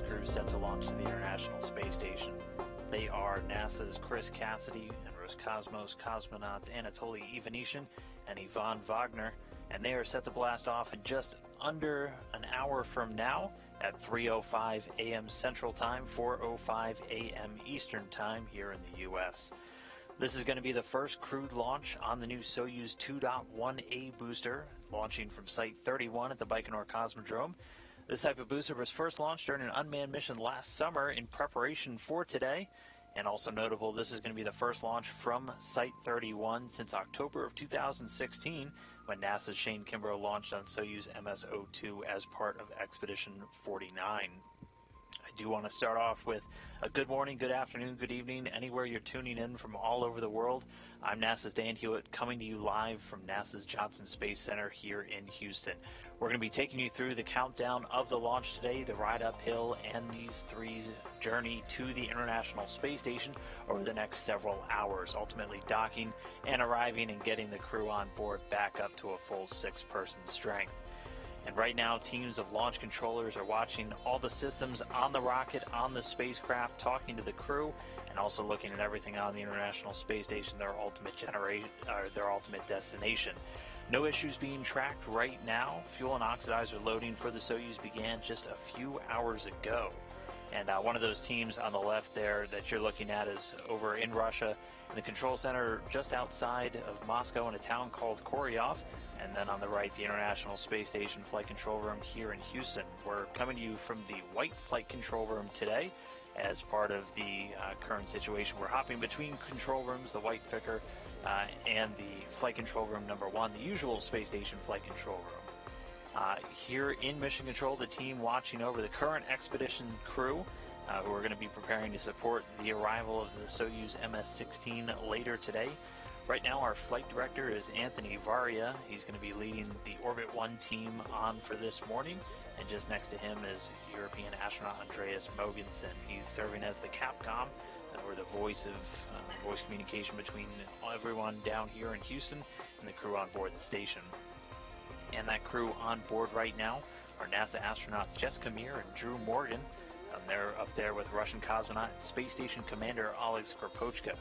crew set to launch to the International Space Station. They are NASA's Chris Cassidy and Roscosmos cosmonauts Anatoly Ivanishin and Ivan Vagner, and they are set to blast off in just under an hour from now at 3:05 a.m. Central Time, 4:05 a.m. Eastern Time here in the U.S. This is going to be the first crewed launch on the new Soyuz 2.1A booster, launching from Site 31 at the Baikonur Cosmodrome. This type of booster was first launched during an unmanned mission last summer in preparation for today. And also notable, this is going to be the first launch from Site 31 since October of 2016, when NASA's Shane Kimbrough launched on Soyuz MS-16 as part of Expedition 49. I do want to start off with a good morning, good afternoon, good evening, anywhere you're tuning in from all over the world. I'm NASA's Dan Hewitt, coming to you live from NASA's Johnson Space Center here in Houston. We're going to be taking you through the countdown of the launch today, the ride uphill, and these three's journey to the International Space Station over the next several hours, ultimately docking and arriving and getting the crew on board back up to a full 6-person strength. And right now, teams of launch controllers are watching all the systems on the rocket, on the spacecraft, talking to the crew, and also looking at everything on the International Space Station, their ultimate destination. No issues being tracked right now. Fuel and oxidizer loading for the Soyuz began just a few hours ago. And one of those teams on the left there that you're looking at is over in Russia, in the control center just outside of Moscow in a town called Koryov. And then on the right, the International Space Station Flight Control Room here in Houston. We're coming to you from the White Flight Control Room today as part of the current situation. We're hopping between control rooms, the White Vicar and the Flight Control Room number 1, the usual Space Station Flight Control Room. Here in Mission Control, the team watching over the current expedition crew who are going to be preparing to support the arrival of the Soyuz MS-16 later today. Right now, our flight director is Anthony Varia. He's going to be leading the Orbit 1 team on for this morning. And just next to him is European astronaut Andreas Mogensen. He's serving as the Capcom, or the voice communication between everyone down here in Houston and the crew on board the station. And that crew on board right now are NASA astronauts Jessica Meir and Drew Morgan. They're up there with Russian cosmonaut and Space Station Commander Oleg Skoropochka.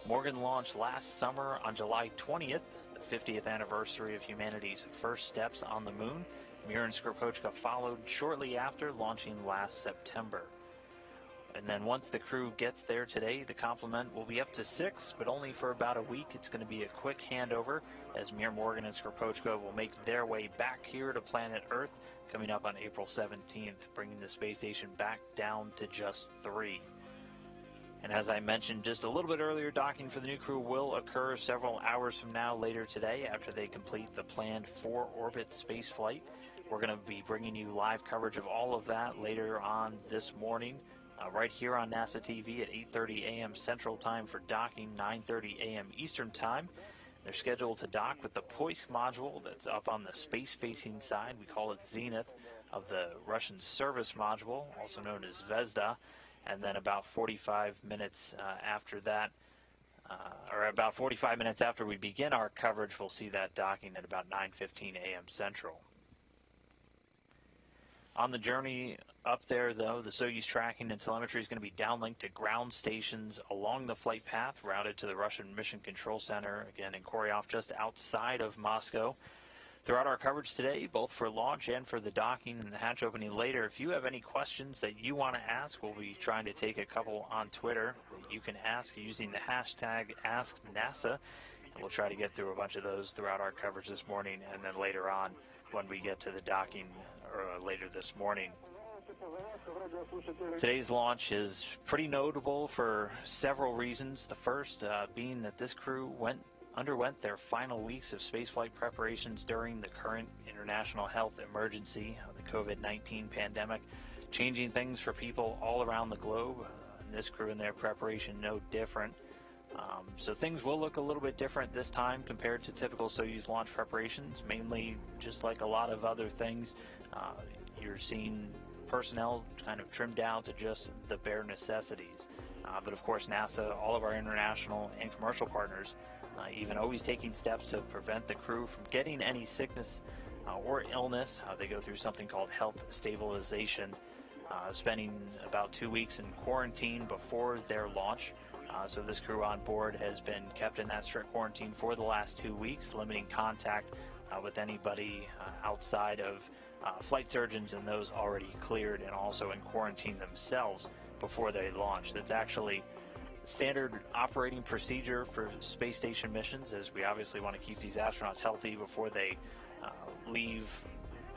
Morgan launched last summer on July 20th, the 50th anniversary of humanity's first steps on the moon. Mir and Skoropochka followed shortly after, launching last September. And then once the crew gets there today, the complement will be up to 6, but only for about a week. It's going to be a quick handover as Mir, Morgan, and Skoropochka will make their way back here to planet Earth, coming up on April 17th, bringing the space station back down to just 3. And as I mentioned just a little bit earlier, docking for the new crew will occur several hours from now later today after they complete the planned 4-orbit spaceflight. We're going to be bringing you live coverage of all of that later on this morning, right here on NASA TV at 8:30 a.m. Central Time for docking, 9:30 a.m. Eastern Time. They're scheduled to dock with the Poisk module that's up on the space-facing side. We call it Zenith, of the Russian service module, also known as Zvezda. And then about 45 minutes after that, or about 45 minutes after we begin our coverage, we'll see that docking at about 9:15 a.m. Central. On the journey up there, though, the Soyuz tracking and telemetry is going to be downlinked to ground stations along the flight path, routed to the Russian Mission Control Center, again in Koryov, just outside of Moscow. Throughout our coverage today, both for launch and for the docking and the hatch opening later, if you have any questions that you want to ask, we'll be trying to take a couple on Twitter that you can ask using the hashtag AskNASA. And we'll try to get through a bunch of those throughout our coverage this morning, and then later on when we get to the docking later this morning. Today's launch is pretty notable for several reasons. The first being that this crew underwent their final weeks of spaceflight preparations during the current international health emergency of the COVID-19 pandemic, changing things for people all around the globe. And this crew and their preparation no different. So things will look a little bit different this time compared to typical Soyuz launch preparations, mainly just like a lot of other things. You're seeing personnel kind of trimmed down to just the bare necessities. But of course NASA, all of our international and commercial partners, even always taking steps to prevent the crew from getting any sickness or illness. They go through something called health stabilization spending about 2 weeks in quarantine before their launch. So this crew on board has been kept in that strict quarantine for the last 2 weeks, limiting contact with anybody outside of flight surgeons and those already cleared, and also in quarantine themselves before they launch. That's actually standard operating procedure for space station missions, as we obviously want to keep these astronauts healthy before they leave.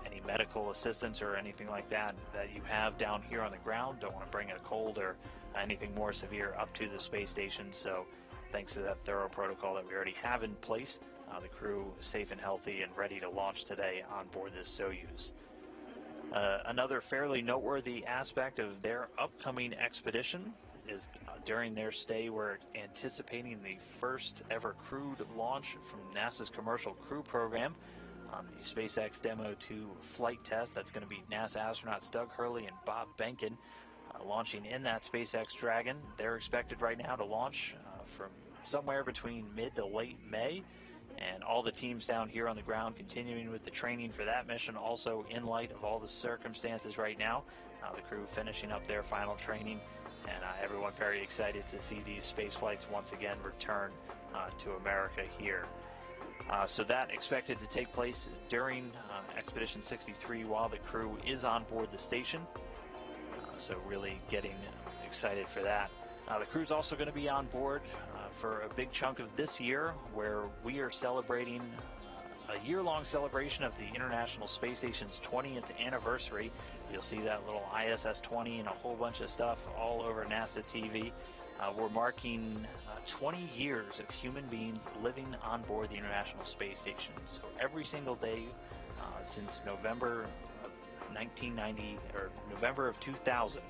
Any medical assistance or anything like that you have down here on the ground, don't want to bring a cold or anything more severe up to the space station. So thanks to that thorough protocol that we already have in place, the crew is safe and healthy and ready to launch today on board this Soyuz. Another fairly noteworthy aspect of their upcoming expedition is during their stay, we're anticipating the first ever crewed launch from NASA's Commercial Crew Program on the SpaceX Demo 2 flight test. That's going to be NASA astronauts Doug Hurley and Bob Behnken launching in that SpaceX Dragon. They're expected right now to launch from somewhere between mid to late May, and all the teams down here on the ground continuing with the training for that mission. Also, in light of all the circumstances right now, the crew finishing up their final training, and everyone very excited to see these space flights once again return to America here. So that expected to take place during Expedition 63 while the crew is on board the station. So really getting excited for that. The crew's also going to be on board for a big chunk of this year, where we are celebrating a year-long celebration of the International Space Station's 20th anniversary. You'll see that little ISS 20 and a whole bunch of stuff all over NASA TV. We're marking 20 years of human beings living on board the International Space Station. So every single day since November of 1990, or November of 2000,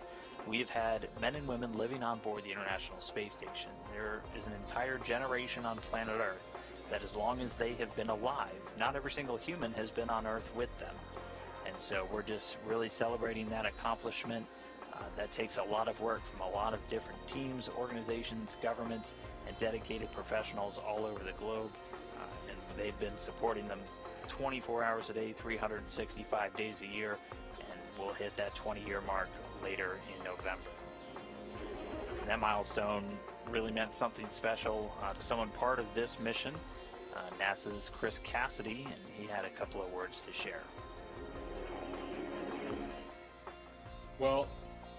we have had men and women living on board the International Space Station. There is an entire generation on planet Earth that, as long as they have been alive, not every single human has been on Earth with them. And so we're just really celebrating that accomplishment. That takes a lot of work from a lot of different teams, organizations, governments, and dedicated professionals all over the globe. And they've been supporting them 24 hours a day, 365 days a year, and we'll hit that 20-year mark later in November. And that milestone really meant something special to someone part of this mission, NASA's Chris Cassidy, and he had a couple of words to share. Well,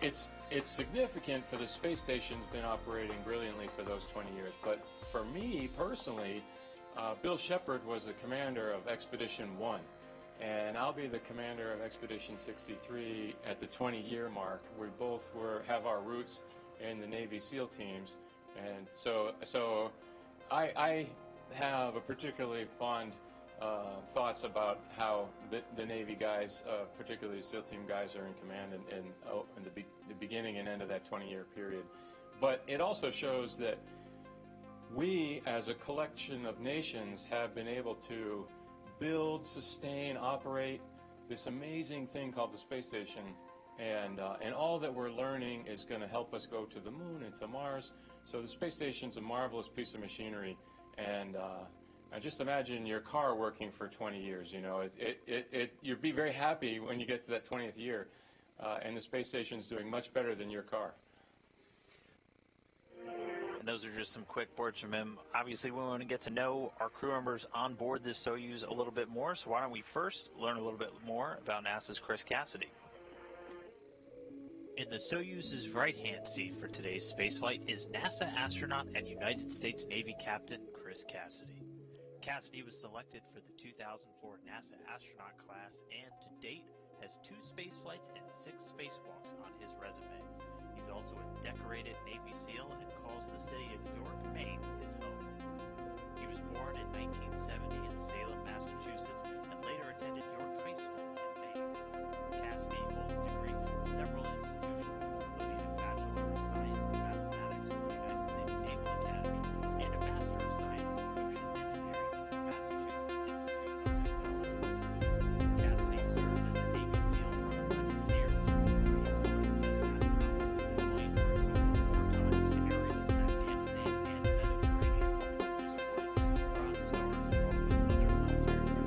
it's significant for the space station's been operating brilliantly for those 20 years, but for me personally, Bill Shepard was the commander of Expedition 1, and I'll be the commander of Expedition 63 at the 20-year mark. We both have our roots in the Navy SEAL teams, and so I have a particularly fond thoughts about how the Navy guys, particularly the SEAL team guys, are in command in the beginning and end of that 20-year period. But it also shows that we, as a collection of nations, have been able to build, sustain, operate this amazing thing called the space station, and all that we're learning is going to help us go to the moon and to Mars. So the space station's a marvelous piece of machinery, and just imagine your car working for 20 years. You know, you'd be very happy when you get to that 20th year, and the space station's doing much better than your car. And those are just some quick words from him. Obviously, we want to get to know our crew members on board this Soyuz a little bit more, so why don't we first learn a little bit more about NASA's Chris Cassidy. In the Soyuz's right-hand seat for today's spaceflight is NASA astronaut and United States Navy Captain Chris Cassidy. Cassidy was selected for the 2004 NASA astronaut class and, to date, has 2 spaceflights and 6 spacewalks on his resume. He's also a decorated Navy SEAL and calls the city of York, Maine, his home. He was born in 1970 in Salem, Massachusetts, and later attended York High School in Maine. Cassidy holds degrees from several institutions, including a Bachelor of Science in Mathematics from the United States Naval Academy and a Master of Science in Ocean Engineering from the Massachusetts Institute of Technology. Cassidy served as a Navy SEAL for 11 years before being selected as an astronaut, deploying for a total of 4 times to areas in Afghanistan and the Mediterranean. He supported 2 Bronze Stars along with other military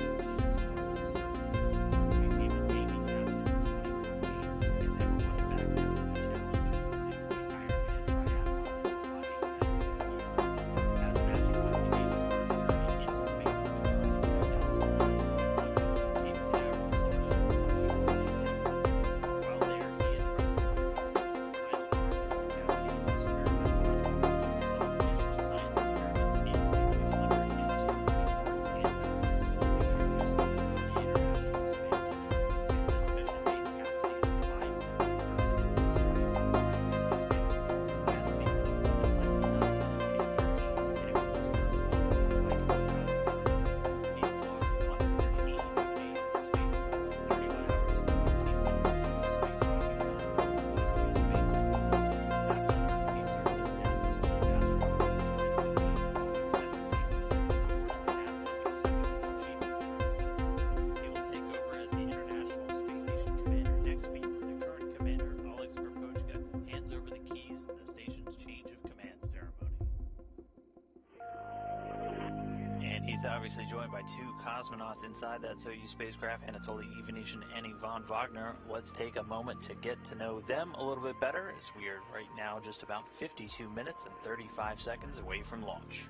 He's obviously joined by two cosmonauts inside that Soyuz spacecraft, Anatoly, Ivanishin, and Ivan Vagner. Let's take a moment to get to know them a little bit better, as we are right now just about 52 minutes and 35 seconds away from launch.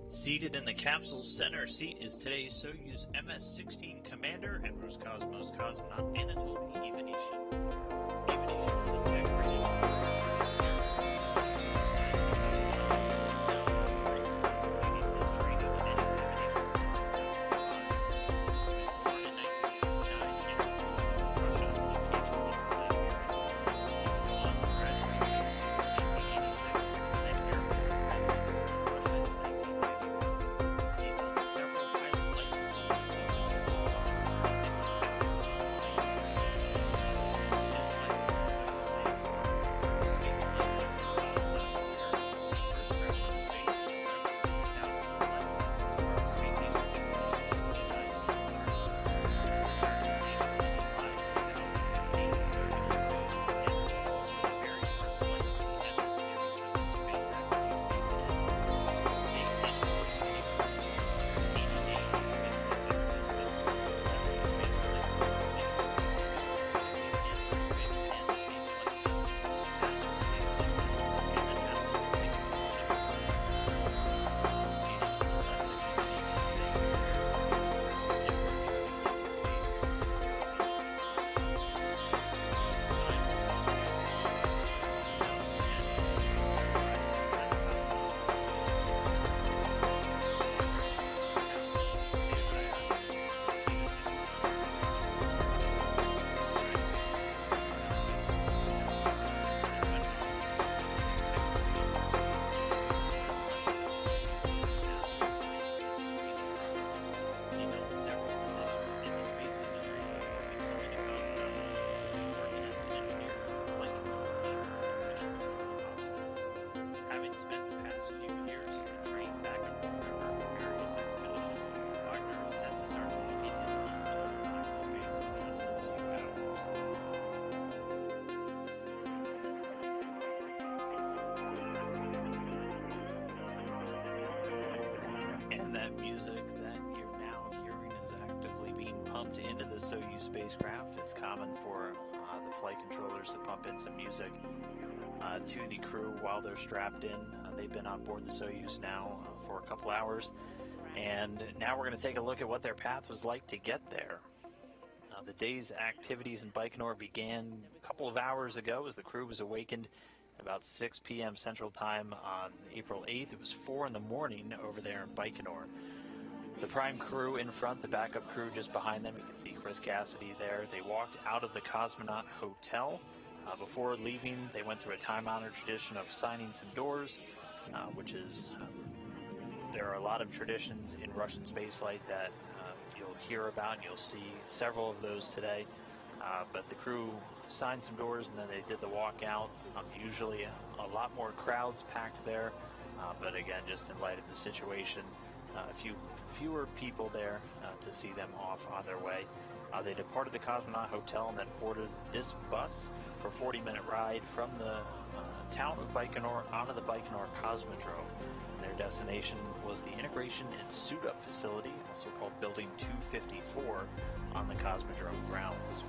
Seated in the capsule's center seat is today's Soyuz MS-16 commander and Roscosmos cosmonaut Anatoly Ivanishin. Ivanishin is a tech-rated into the Soyuz spacecraft. It's common for the flight controllers to pump in some music to the crew while they're strapped in. They've been on board the Soyuz now for a couple hours, and now we're going to take a look at what their path was like to get there. The day's activities in Baikonur began a couple of hours ago as the crew was awakened about 6 p.m. Central Time on April 8th. It was 4 in the morning over there in Baikonur. The prime crew in front, the backup crew just behind them. You can see Chris Cassidy there. They walked out of the Cosmonaut Hotel. Before leaving, they went through a time-honored tradition of signing some doors, which is, there are a lot of traditions in Russian spaceflight that you'll hear about, and you'll see several of those today. But the crew signed some doors, and then they did the walkout. Usually a lot more crowds packed there, but again, just in light of the situation, fewer people there to see them off on their way. They departed the Cosmonaut Hotel and then boarded this bus for a 40-minute ride from the town of Baikonur onto the Baikonur Cosmodrome. Their destination was the Integration and Suit-Up Facility, also called Building 254, on the Cosmodrome grounds.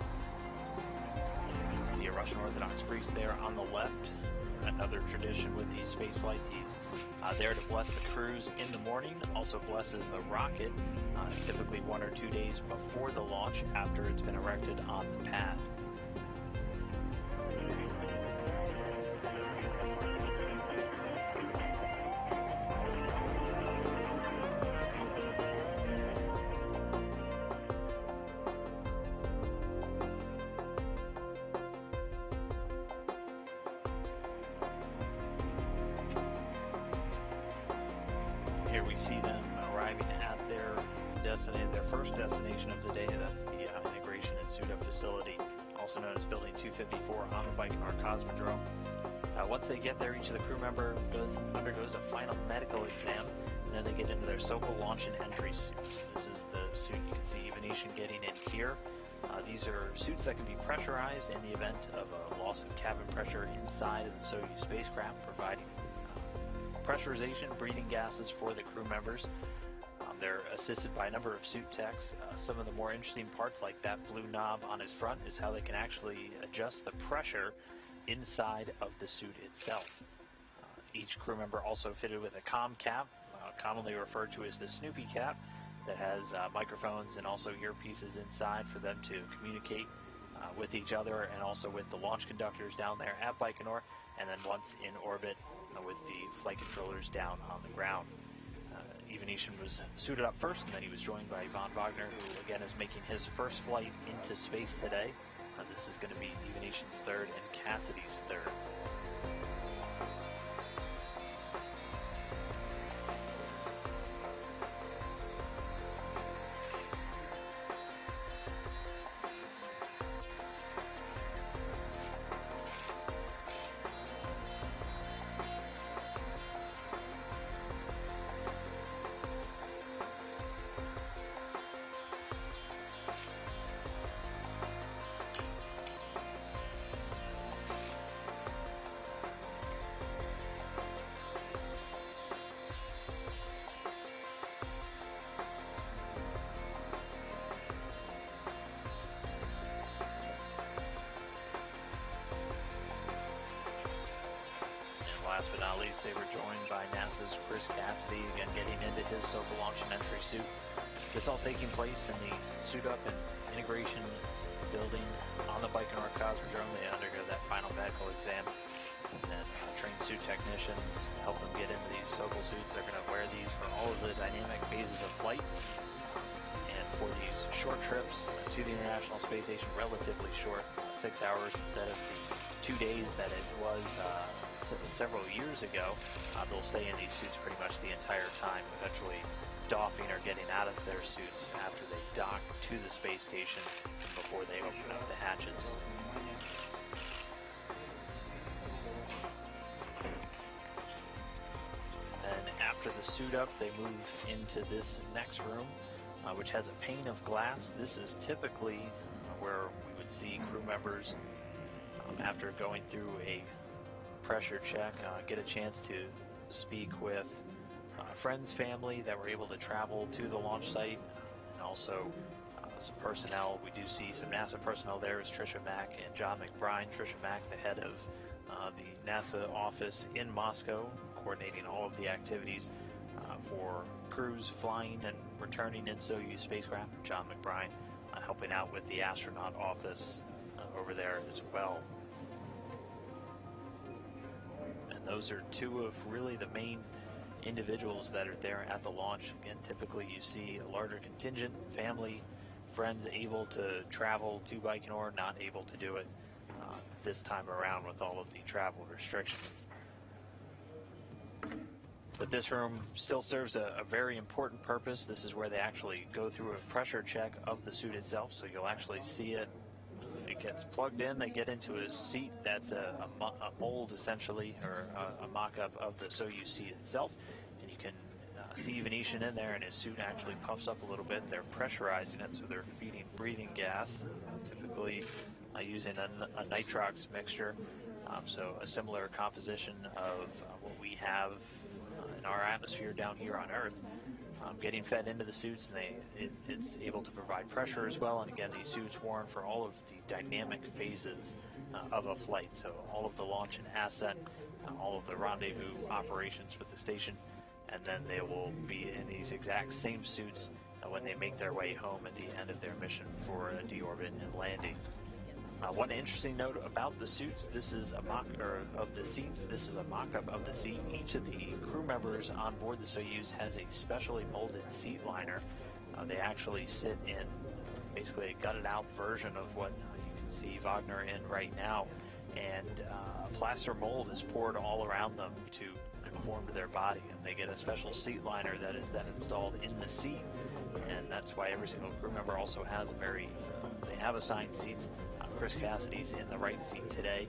See a Russian Orthodox priest there on the left. Another tradition with these space flights, he's there to bless the crews in the morning, also blesses the rocket typically 1 or 2 days before the launch after it's been erected on the pad. Here we see them arriving at their first destination of the day. That's the Integration and Suit-Up Facility, also known as Building 254 on the Baikonur Cosmodrome. Once they get there, each of the crew member undergoes a final medical exam, and then they get into their SOCO launch and entry suits. This is the suit you can see Ivanishin getting in here. These are suits that can be pressurized in the event of a loss of cabin pressure inside of the Soyuz spacecraft, providing pressurization, breathing gases for the crew members. They're assisted by a number of suit techs. Some of the more interesting parts, like that blue knob on his front, is how they can actually adjust the pressure inside of the suit itself. Each crew member also fitted with a comm cap, commonly referred to as the Snoopy cap, that has microphones and also earpieces inside for them to communicate with each other and also with the launch conductors down there at Baikonur, and then once in orbit with the flight controllers down on the ground. Ivanishin was suited up first, and then he was joined by Vagner, who again is making his first flight into space today. This is going to be Ivanishin's third and Cassidy's third. Last but not least, they were joined by NASA's Chris Cassidy, again getting into his SOCO launch and entry suit. This all taking place in the suit up and integration building on the Baikonur Cosmodrome. They undergo that final medical exam, and trained suit technicians help them get into these SOCO suits. They're going to wear these for all of the dynamic phases of flight. And for these short trips to the International Space Station, relatively short, 6 hours instead of the 2 days that it was several years ago, they'll stay in these suits pretty much the entire time, eventually doffing or getting out of their suits after they dock to the space station before they open up the hatches. Then after the suit up, they move into this next room, which has a pane of glass. This is typically where we would see crew members, after going through a pressure check, get a chance to speak with friends, family that were able to travel to the launch site, and also some personnel. We do see some NASA personnel there, as Tricia Mack and John McBride. Tricia Mack, the head of the NASA office in Moscow, coordinating all of the activities for crews flying and returning in Soyuz spacecraft. John McBride helping out with the astronaut office over there as well. And those are two of really the main individuals that are there at the launch. Again, typically you see a larger contingent, family, friends able to travel to Baikonur, not able to do it this time around with all of the travel restrictions. But this room still serves a very important purpose. This is where they actually go through a pressure check of the suit itself, so you'll actually see it. It gets plugged in, they get into a seat that's a mold essentially, or a mock-up of the Soyuz seat itself, and you can see Ivanishin in there, and his suit actually puffs up a little bit. They're pressurizing it, so they're feeding breathing gas, typically using a nitrox mixture, so a similar composition of what we have in our atmosphere down here on Earth, getting fed into the suits, and it's able to provide pressure as well. And again, these suits worn for all of the dynamic phases of a flight, so all of the launch and ascent, all of the rendezvous operations with the station, and then they will be in these exact same suits when they make their way home at the end of their mission for a deorbit and landing. One interesting note about the suits: this is a of the seats. This is a mock-up of the seat. Each of the crew members on board the Soyuz has a specially molded seat liner. They actually sit in basically a gutted-out version of what you can see Vagner in right now, and plaster mold is poured all around them to conform to their body, and they get a special seat liner that is then installed in the seat, and that's why every single crew member also has they have assigned seats. Chris Cassidy's in the right seat today.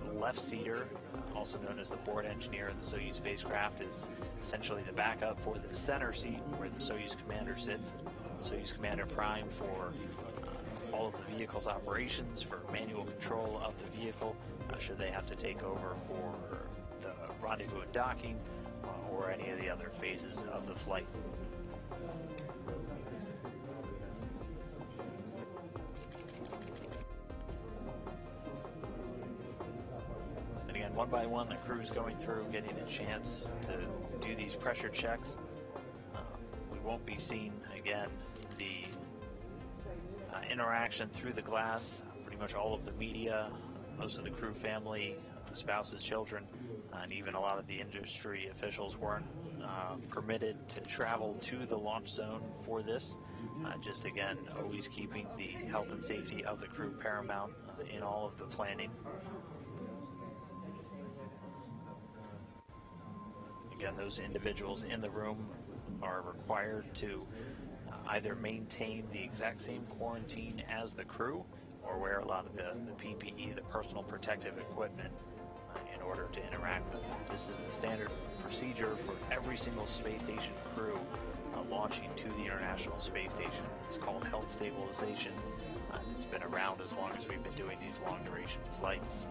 The left seater, also known as the board engineer of the Soyuz spacecraft, is essentially the backup for the center seat where the Soyuz commander sits. The Soyuz commander prime for all of the vehicle's operations, for manual control of the vehicle, should they have to take over for the rendezvous and docking, or any of the other phases of the flight. And again, one by one, the crew's going through, getting a chance to do these pressure checks. We won't be seeing, again, the interaction through the glass. Pretty much all of the media, most of the crew family, spouses, children, and even a lot of the industry officials weren't permitted to travel to the launch zone for this. Just again, always keeping the health and safety of the crew paramount in all of the planning. Again, those individuals in the room are required to either maintain the exact same quarantine as the crew or wear a lot of the PPE, the personal protective equipment, in order to interact with them. This is a standard procedure for every single space station crew launching to the International Space Station. It's called health stabilization. It's been around as long as we've been doing these long duration flights.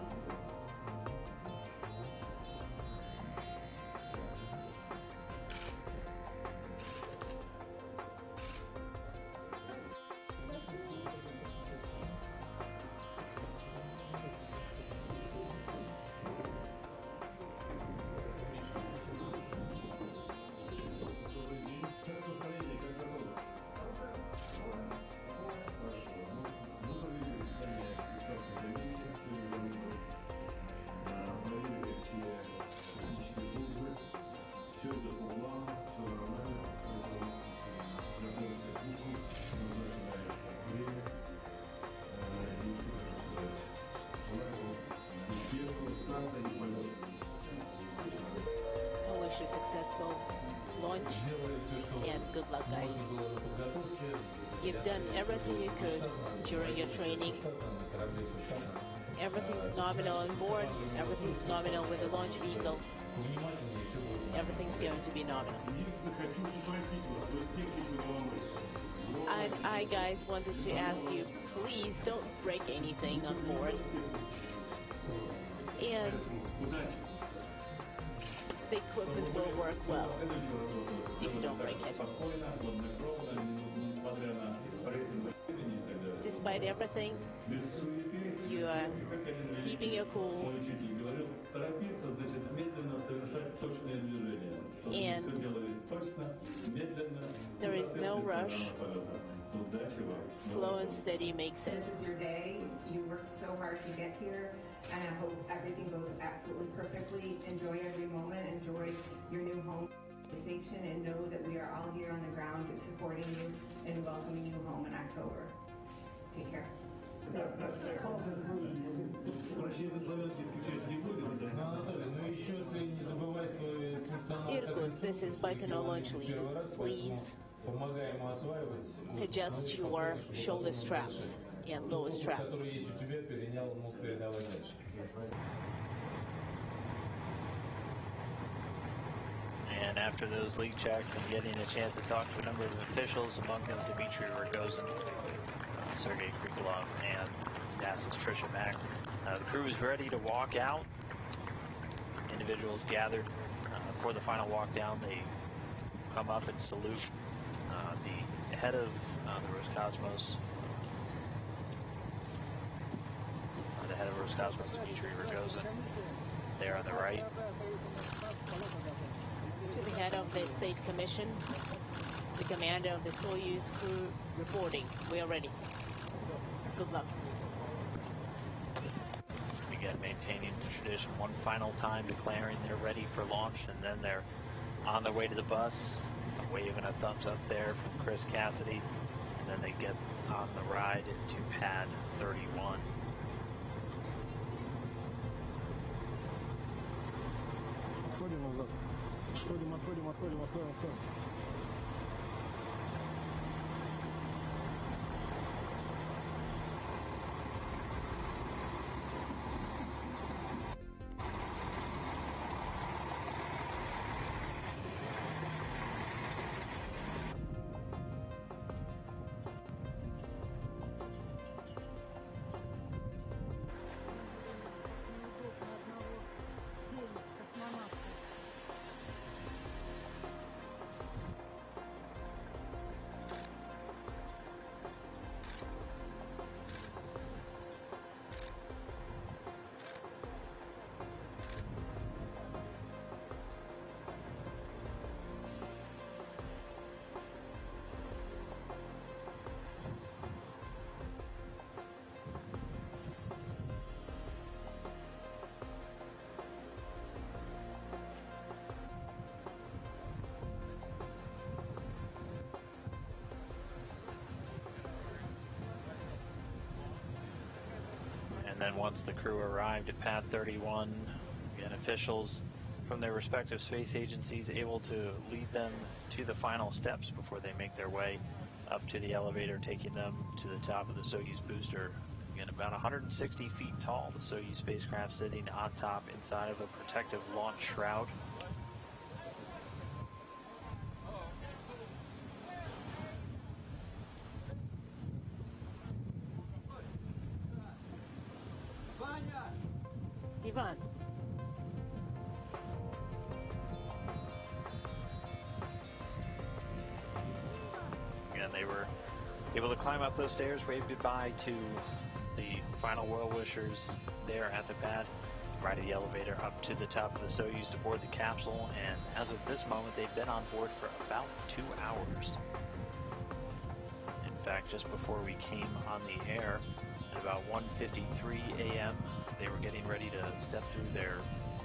Successful launch, and good luck, guys. You've done everything you could during your training. Everything's nominal on board, everything's nominal with the launch vehicle. Everything's going to be nominal. I guys wanted to ask you, please don't break anything on board. And the equipment will work well if you don't break it. Despite everything, you are keeping your cool, and there is no rush. Slow and steady makes sense. This is your day. You worked so hard to get here, and I hope everything goes absolutely perfectly. Enjoy every moment. Enjoy your new home station, and know that we are all here on the ground supporting you and welcoming you home in October. Take care. Irkut, this is Baikonur Launch Lead. Please adjust your shoulder straps and lower straps. And after those leak checks and getting a chance to talk to a number of officials, among them Dmitry Rogozin, Sergei Krikalev, and NASA's Trisha Mack, the crew is ready to walk out. Individuals gathered for the final walk down. They come up and salute the head of the Roscosmos, Dmitry Rogozin, there on the right. To the head of the State Commission, the commander of the Soyuz crew reporting. We are ready. Good luck. Again, maintaining the tradition one final time, declaring they're ready for launch, and then they're on their way to the bus, waving a thumbs up there from Chris Cassidy, and then they get on the ride to pad 31. Отходим. Космонавта then once the crew arrived at pad 31, again, officials from their respective space agencies able to lead them to the final steps before they make their way up to the elevator, taking them to the top of the Soyuz booster. Again, about 160 feet tall, the Soyuz spacecraft sitting on top inside of a protective launch shroud. Ivan. Again, they were able to climb up those stairs, wave goodbye to the final well-wishers there at the pad, ride the elevator up to the top of the Soyuz to board the capsule, and as of this moment, they've been on board for about 2 hours. In fact, just before we came on the air, at about 1:53 a.m., they were getting ready to step through their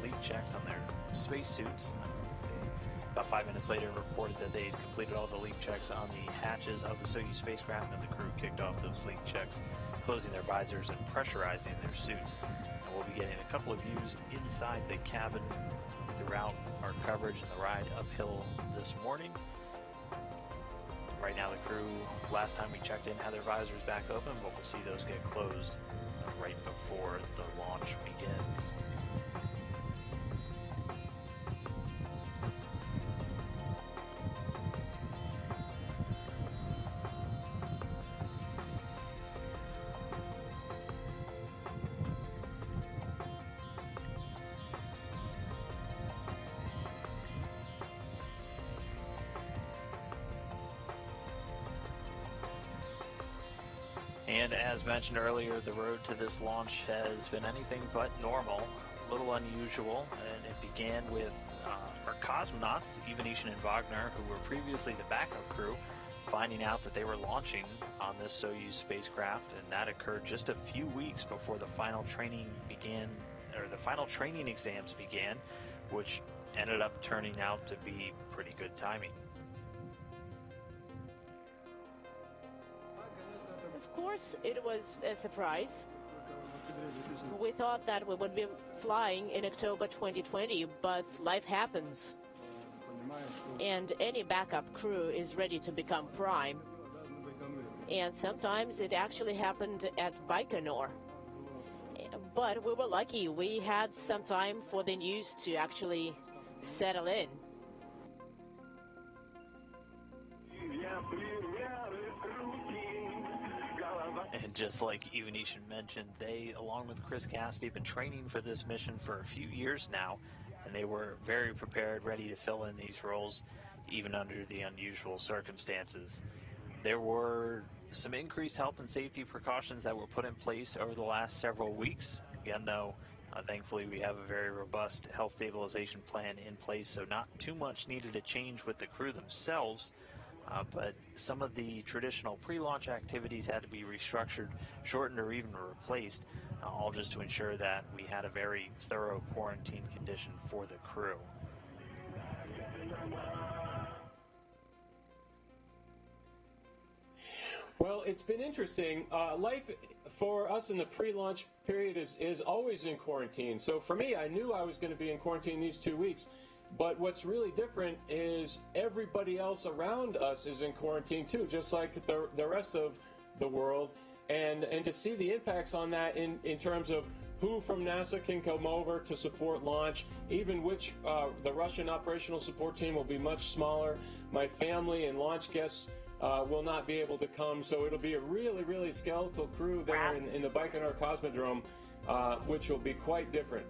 leak checks on their spacesuits. About 5 minutes later, reported that they had completed all the leak checks on the hatches of the Soyuz spacecraft, and the crew kicked off those leak checks, closing their visors and pressurizing their suits. And we'll be getting a couple of views inside the cabin throughout our coverage and the ride uphill this morning. Right now, the crew, last time we checked in, had their visors back open, but we'll see those get closed right before the launch begins. And as mentioned earlier, the road to this launch has been anything but normal, a little unusual, and it began with our cosmonauts, Ivanishin and Vagner, who were previously the backup crew, finding out that they were launching on this Soyuz spacecraft, and that occurred just a few weeks before the final training began, or the final training exams began, which ended up turning out to be pretty good timing. Of course, it was a surprise. We thought that we would be flying in October 2020, but life happens. And any backup crew is ready to become prime. And sometimes it actually happened at Baikonur. But we were lucky. We had some time for the news to actually settle in. And just like Ivanishin mentioned, they, along with Chris Cassidy, have been training for this mission for a few years now, and they were very prepared, ready to fill in these roles, even under the unusual circumstances. There were some increased health and safety precautions that were put in place over the last several weeks. Again, though, thankfully we have a very robust health stabilization plan in place, so not too much needed to change with the crew themselves. But some of the traditional pre-launch activities had to be restructured, shortened, or even replaced, all just to ensure that we had a very thorough quarantine condition for the crew. Well, it's been interesting. Life for us in the pre-launch period is always in quarantine. So for me, I knew I was going to be in quarantine these 2 weeks. But what's really different is everybody else around us is in quarantine too, just like the rest of the world. And to see the impacts on that in terms of who from NASA can come over to support launch, even which the Russian operational support team will be much smaller. My family and launch guests will not be able to come, so it'll be a really, really skeletal crew there in the Baikonur Cosmodrome, which will be quite different.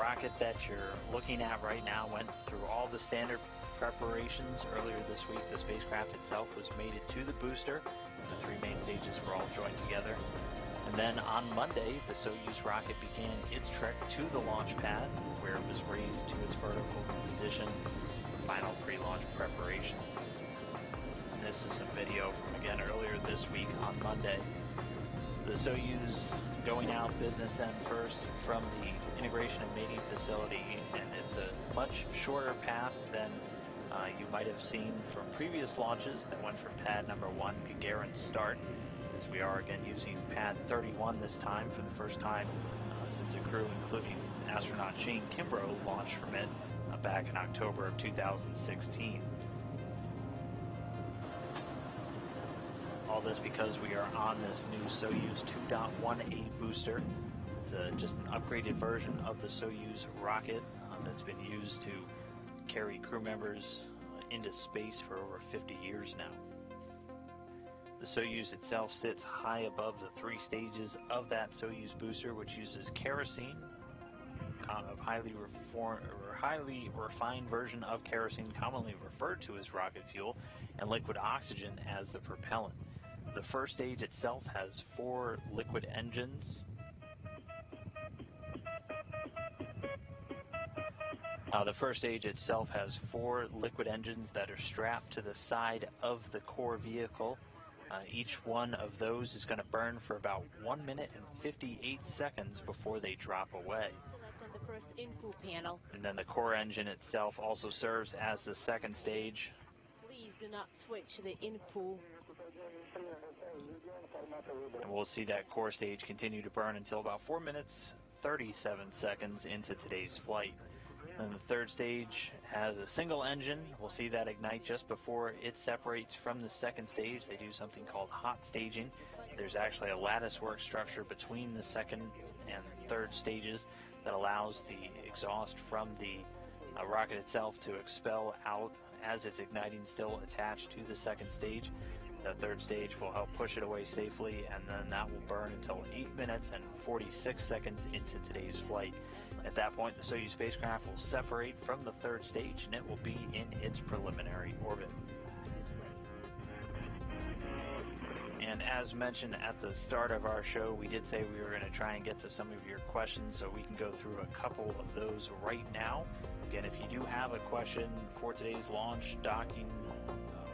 rocket that you're looking at right now went through all the standard preparations. Earlier this week, the spacecraft itself was mated to the booster. The three main stages were all joined together. And then on Monday, the Soyuz rocket began its trek to the launch pad, where it was raised to its vertical position for final pre-launch preparations. And this is some video from, again, earlier this week on Monday. The Soyuz going out business end first from the integration and mating facility, and it's a much shorter path than you might have seen from previous launches that went from pad number 1, Gagarin start, as we are again using pad 31 this time for the first time since a crew including astronaut Shane Kimbrough launched from it back in October of 2016. All this because we are on this new Soyuz 2.1A booster. It's just an upgraded version of the Soyuz rocket that's been used to carry crew members into space for over 50 years now. The Soyuz itself sits high above the three stages of that Soyuz booster, which uses kerosene, a highly refined version of kerosene commonly referred to as rocket fuel, and liquid oxygen as the propellant. The first stage itself has 4 liquid engines. The first stage itself has 4 liquid engines that are strapped to the side of the core vehicle. Each one of those is going to burn for about 1 minute and 58 seconds before they drop away. Select on the first info panel. And then the core engine itself also serves as the second stage. Please do not switch the info. And we'll see that core stage continue to burn until about 4 minutes, 37 seconds into today's flight. Then the third stage has a single engine. We'll see that ignite just before it separates from the second stage. They do something called hot staging. There's actually a lattice work structure between the second and third stages that allows the exhaust from the rocket itself to expel out as it's igniting, still attached to the second stage. The third stage will help push it away safely, and then that will burn until 8 minutes and 46 seconds into today's flight. At that point, the Soyuz spacecraft will separate from the third stage, and it will be in its preliminary orbit. And as mentioned at the start of our show, we did say we were going to try and get to some of your questions, so we can go through a couple of those right now. Again, if you do have a question for today's launch, docking,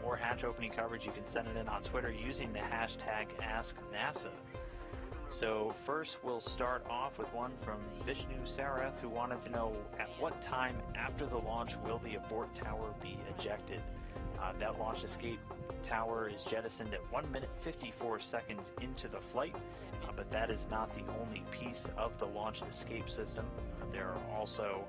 or hatch opening coverage, you can send it in on Twitter using the hashtag AskNASA. So first we'll start off with one from Vishnu Sarath, who wanted to know at what time after the launch will the abort tower be ejected. That launch escape tower is jettisoned at 1 minute 54 seconds into the flight, but that is not the only piece of the launch escape system. There are also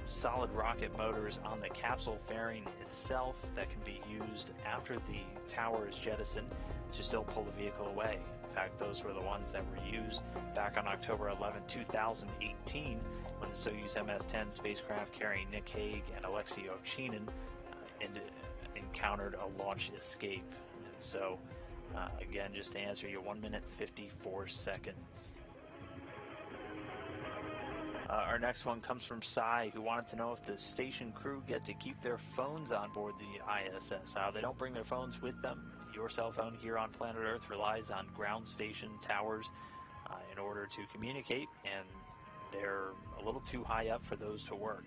solid rocket motors on the capsule fairing itself that can be used after the tower is jettisoned to still pull the vehicle away. In fact, those were the ones that were used back on October 11, 2018, when the Soyuz MS-10 spacecraft carrying Nick Hague and Alexei Ovchinin encountered a launch escape. And so, again, just to answer you, 1 minute 54 seconds. Our next one comes from Sai, who wanted to know if the station crew get to keep their phones on board the ISS. They don't bring their phones with them. Your cell phone here on planet Earth relies on ground station towers in order to communicate, and they're a little too high up for those to work.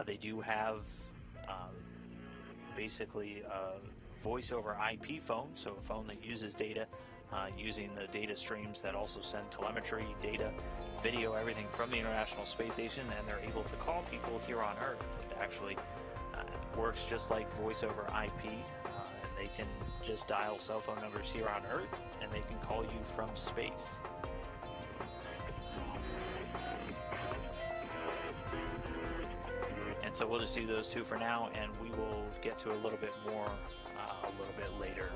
They do have basically a voice over IP phone, so a phone that uses data using the data streams that also send telemetry, data, video, everything from the International Space Station, and they're able to call people here on Earth. It actually works just like voice over IP, and they can just dial cell phone numbers here on Earth, and they can call you from space. And so we'll just do those two for now, and we will get to a little bit more a little bit later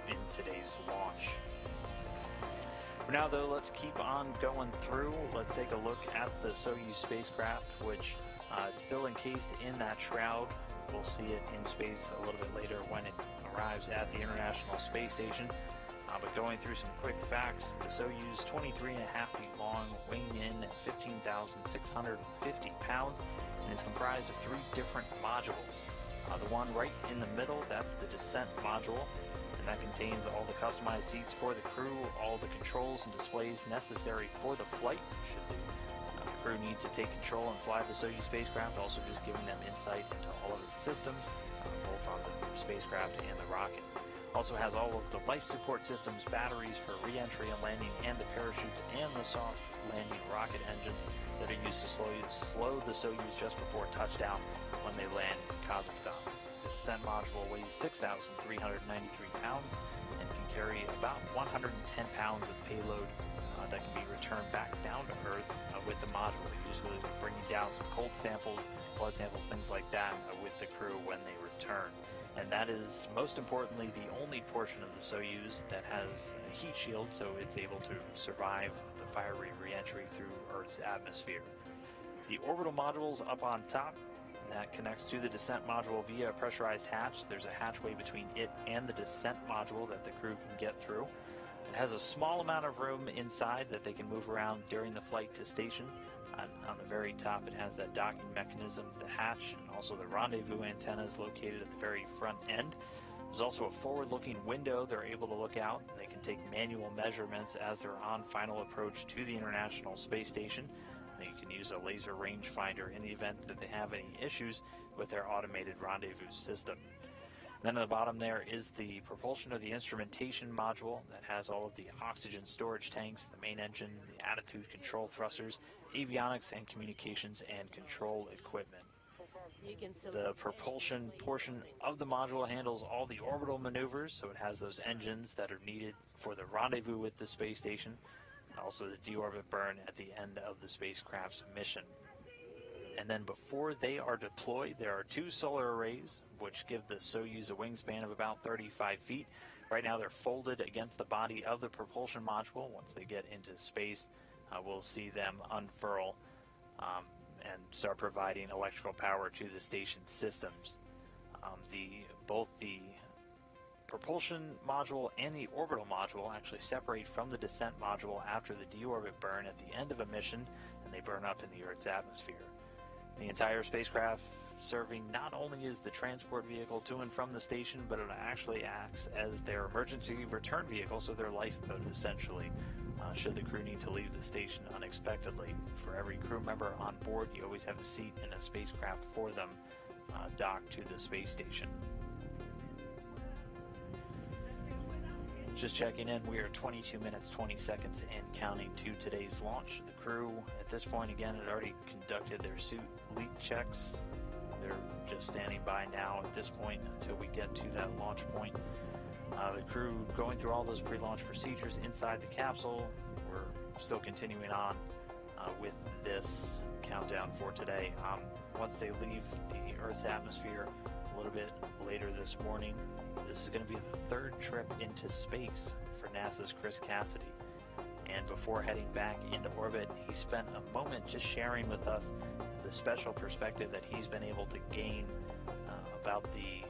in today's launch. For now, though, let's keep on going through. Let's take a look at the Soyuz spacecraft, which it's still encased in that shroud. We'll see it in space a little bit later when it arrives at the International Space Station. But going through some quick facts, the Soyuz, 23.5 feet long, weighing in at 15,650 pounds, and is comprised of 3 different modules. The one right in the middle, that's the descent module, and that contains all the customized seats for the crew, all the controls and displays necessary for the flight, should the crew need to take control and fly the Soyuz spacecraft, also just giving them insight into all of its systems, both on the spacecraft and the rocket. Also has all of the life support systems, batteries for re-entry and landing, and the parachutes and the soft landing rocket engines that are used to slow the Soyuz just before touchdown when they land in Kazakhstan. The descent module weighs 6,393 pounds and can carry about 110 pounds of payload that can be returned back down to Earth with the module, usually bringing down some cold samples, blood samples, things like that with the crew when they return. And that is, most importantly, the only portion of the Soyuz that has a heat shield, so it's able to survive the fiery re-entry through Earth's atmosphere. The orbital module's up on top, and that connects to the descent module via a pressurized hatch. There's a hatchway between it and the descent module that the crew can get through. It has a small amount of room inside that they can move around during the flight to station. On the very top, it has that docking mechanism, the hatch, and also the rendezvous antennas located at the very front end. There's also a forward-looking window they're able to look out. They can take manual measurements as they're on final approach to the International Space Station. You can use a laser rangefinder in the event that they have any issues with their automated rendezvous system. Then at the bottom there is the propulsion of the instrumentation module that has all of the oxygen storage tanks, the main engine, the attitude control thrusters, avionics and communications and control equipment. The propulsion portion of the module handles all the orbital maneuvers, so it has those engines that are needed for the rendezvous with the space station, and also the deorbit burn at the end of the spacecraft's mission. And then before they are deployed, there are 2 solar arrays, which give the Soyuz a wingspan of about 35 feet. Right now they're folded against the body of the propulsion module. Once they get into space, we'll see them unfurl and start providing electrical power to the station systems. Both the propulsion module and the orbital module actually separate from the descent module after the deorbit burn at the end of a mission, and they burn up in the Earth's atmosphere. The entire spacecraft serving not only as the transport vehicle to and from the station, but it actually acts as their emergency return vehicle, so their lifeboat essentially, should the crew need to leave the station unexpectedly. For every crew member on board, you always have a seat in a spacecraft for them docked to the space station. Just checking in, we are 22 minutes, 20 seconds and counting to today's launch. The crew, at this point, again, had already conducted their suit leak checks. They're just standing by now at this point until we get to that launch point. The crew going through all those pre-launch procedures inside the capsule. We're still continuing on with this countdown for today. Once they leave the Earth's atmosphere a little bit later this morning, this is going to be the 3rd trip into space for NASA's Chris Cassidy. And before heading back into orbit, he spent a moment just sharing with us the special perspective that he's been able to gain about the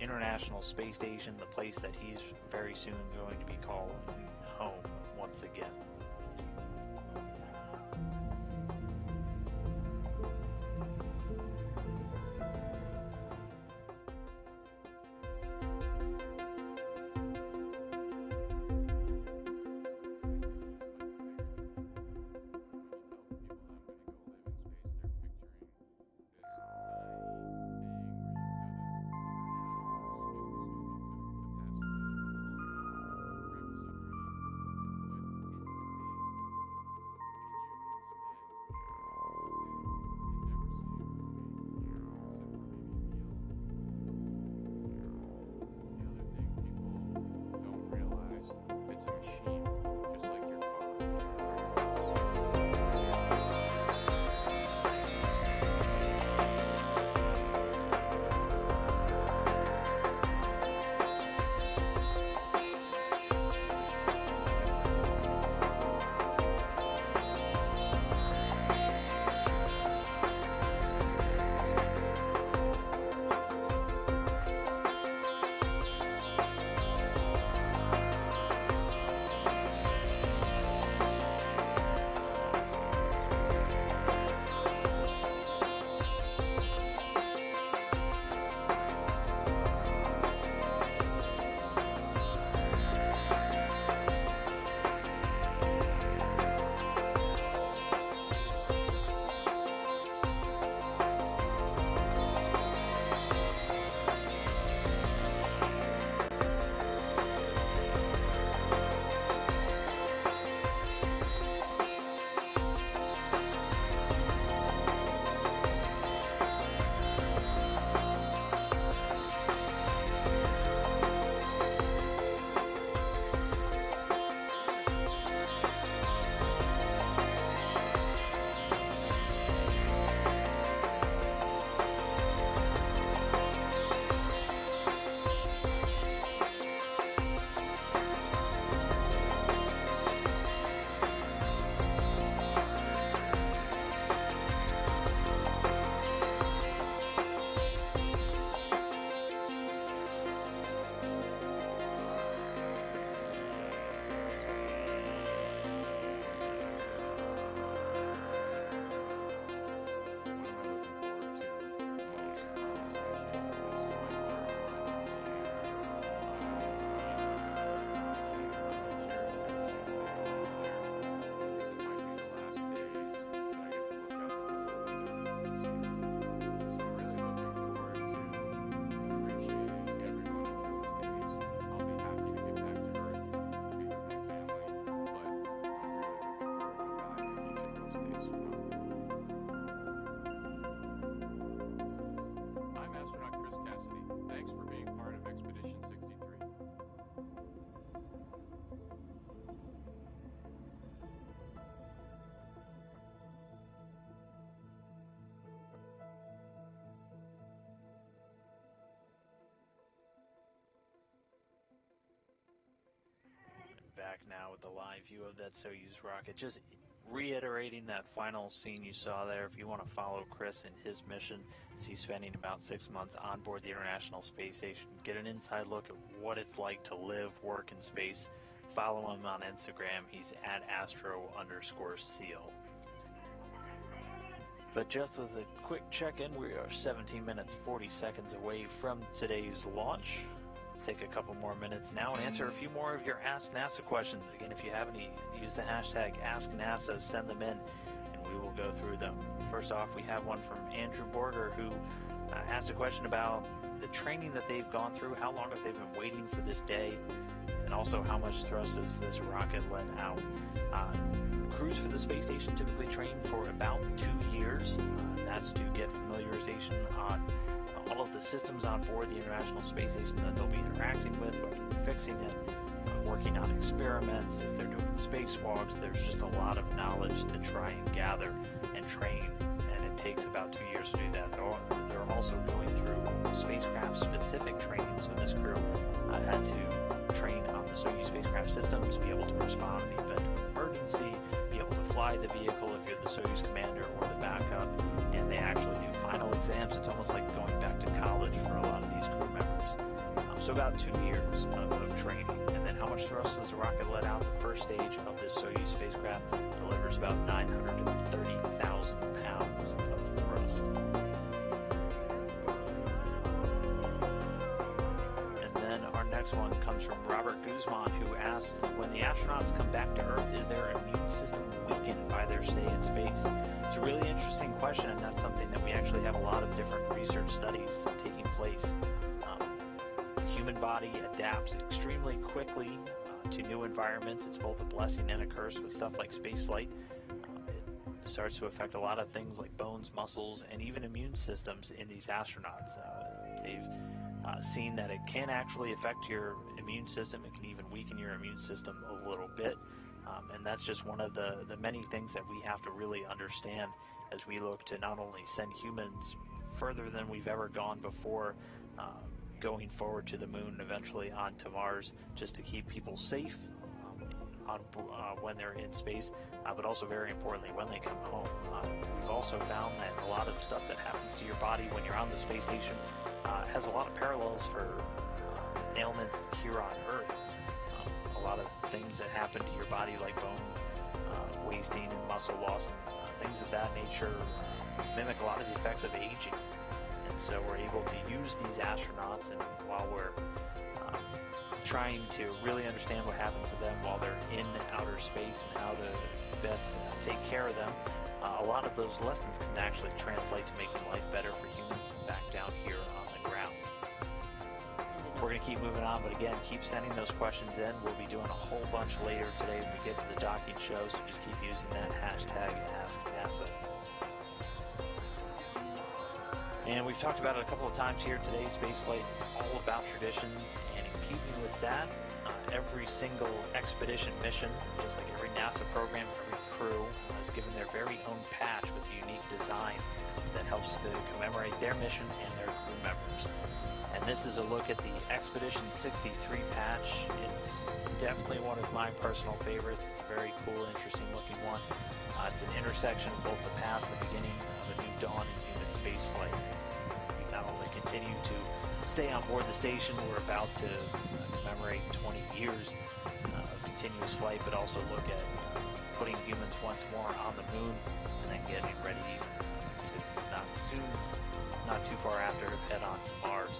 International Space Station, the place that he's very soon going to be calling home once again. now with the live view of that Soyuz rocket. Just reiterating that final scene you saw there. If you want to follow Chris in his mission, as he's spending about 6 months on board the International Space Station, get an inside look at what it's like to live, work in space. Follow him on Instagram. He's at @astro_seal. But just with a quick check-in, we are 17 minutes 40 seconds away from today's launch. Let's take a couple more minutes now and answer a few more of your Ask NASA questions. Again, if you have any, use the hashtag AskNASA, send them in, and we will go through them. First off, we have one from Andrew Borger, who asked a question about the training that they've gone through, how long have they been waiting for this day, and also how much thrust does this rocket let out. Crews for the space station typically train for about 2 years. That's to get familiarization on all of the systems on board the International Space Station that they'll be interacting with, whether they're fixing it, working on experiments, if they're doing spacewalks. There's just a lot of knowledge to try and gather and train, and it takes about 2 years to do that. They're also going through spacecraft-specific training, so this crew had to train on the Soyuz spacecraft systems, be able to respond in the event of emergency, be able to fly the vehicle if you're the Soyuz commander or the backup, and they actually do final exams. It's almost like going back to college for a lot of these crew members. So about 2 years of training. And then how much thrust does the rocket let out? The first stage of this Soyuz spacecraft delivers about 930,000 pounds of thrust. And then our next one comes from Robert Guzman, who asks, when the astronauts come back to Earth, is their immune system weakened by their stay in space? It's a really interesting question, and that's something that we actually have a lot of different research studies taking place. The human body adapts extremely quickly to new environments. It's both a blessing and a curse with stuff like spaceflight. It starts to affect a lot of things like bones, muscles, and even immune systems in these astronauts. They've seen that it can actually affect your immune system. It can even weaken your immune system a little bit. And that's just one of the many things that we have to really understand as we look to not only send humans further than we've ever gone before, going forward to the moon, eventually onto Mars, just to keep people safe when they're in space, but also very importantly when they come home. We've also found that a lot of stuff that happens to your body when you're on the space station has a lot of parallels for ailments here on Earth. A lot of things that happen to your body, like bone wasting and muscle loss and things of that nature, mimic a lot of the effects of aging. And so we're able to use these astronauts, and while we're trying to really understand what happens to them while they're in outer space and how to best take care of them, a lot of those lessons can actually translate to making life better for humans back down here on the ground. We're going to keep moving on, but again, keep sending those questions in. We'll be doing a whole bunch later today when we get to the docking show, so just keep using that hashtag AskNASA. And we've talked about it a couple of times here today. Spaceflight is all about traditions, and in keeping with that, every single expedition mission, just like every NASA program, every crew is given their very own patch with a unique design that helps to commemorate their mission and their crew members. And this is a look at the Expedition 63 patch. It's definitely one of my personal favorites. It's a very cool, interesting looking one. It's an intersection of both the past and the beginning of a new dawn in human spaceflight. We not only continue to stay on board the station, we're about to commemorate 20 years of continuous flight, but also look at putting humans once more on the moon and then getting ready to not too far after, head on to Mars.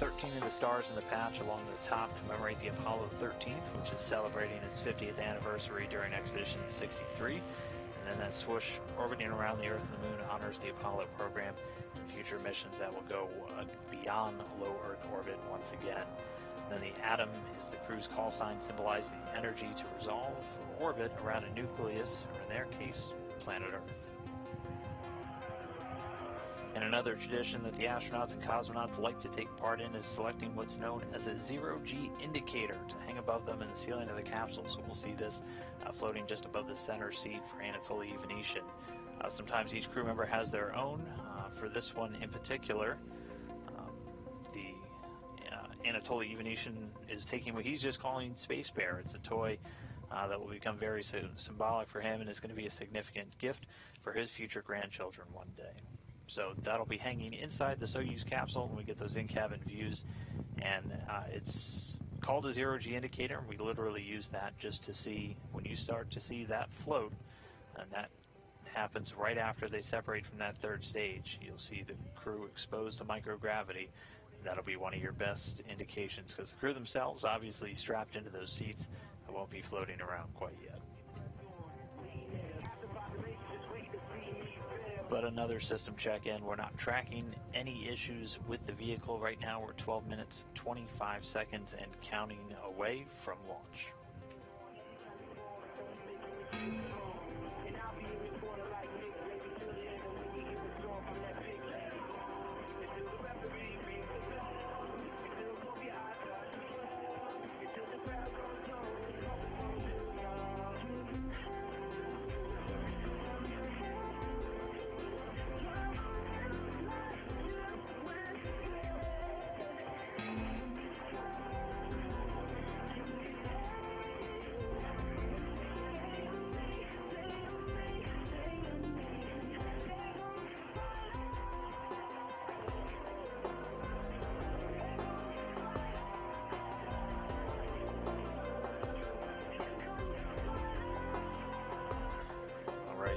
13 of the stars in the patch along the top commemorate the Apollo 13th, which is celebrating its 50th anniversary during Expedition 63. And then that swoosh orbiting around the Earth and the Moon honors the Apollo program and future missions that will go beyond low Earth orbit once again. And then the atom is the crew's call sign, symbolizing the energy to resolve or orbit around a nucleus, or in their case, planet Earth. And another tradition that the astronauts and cosmonauts like to take part in is selecting what's known as a zero-G indicator to hang above them in the ceiling of the capsule. So we'll see this floating just above the center seat for Anatoly Ivanishin. Sometimes each crew member has their own. For this one in particular, Anatoly Ivanishin is taking what he's just calling Space Bear. It's a toy that will become very symbolic for him and is going to be a significant gift for his future grandchildren one day. So that'll be hanging inside the Soyuz capsule when we get those in-cabin views, and it's called a zero-G indicator, and we literally use that just to see when you start to see that float, and that happens right after they separate from that third stage. You'll see the crew exposed to microgravity. That'll be one of your best indications, because the crew themselves obviously strapped into those seats and won't be floating around quite yet. But another system check-in. We're not tracking any issues with the vehicle right now. We're 12 minutes, 25 seconds, and counting away from launch.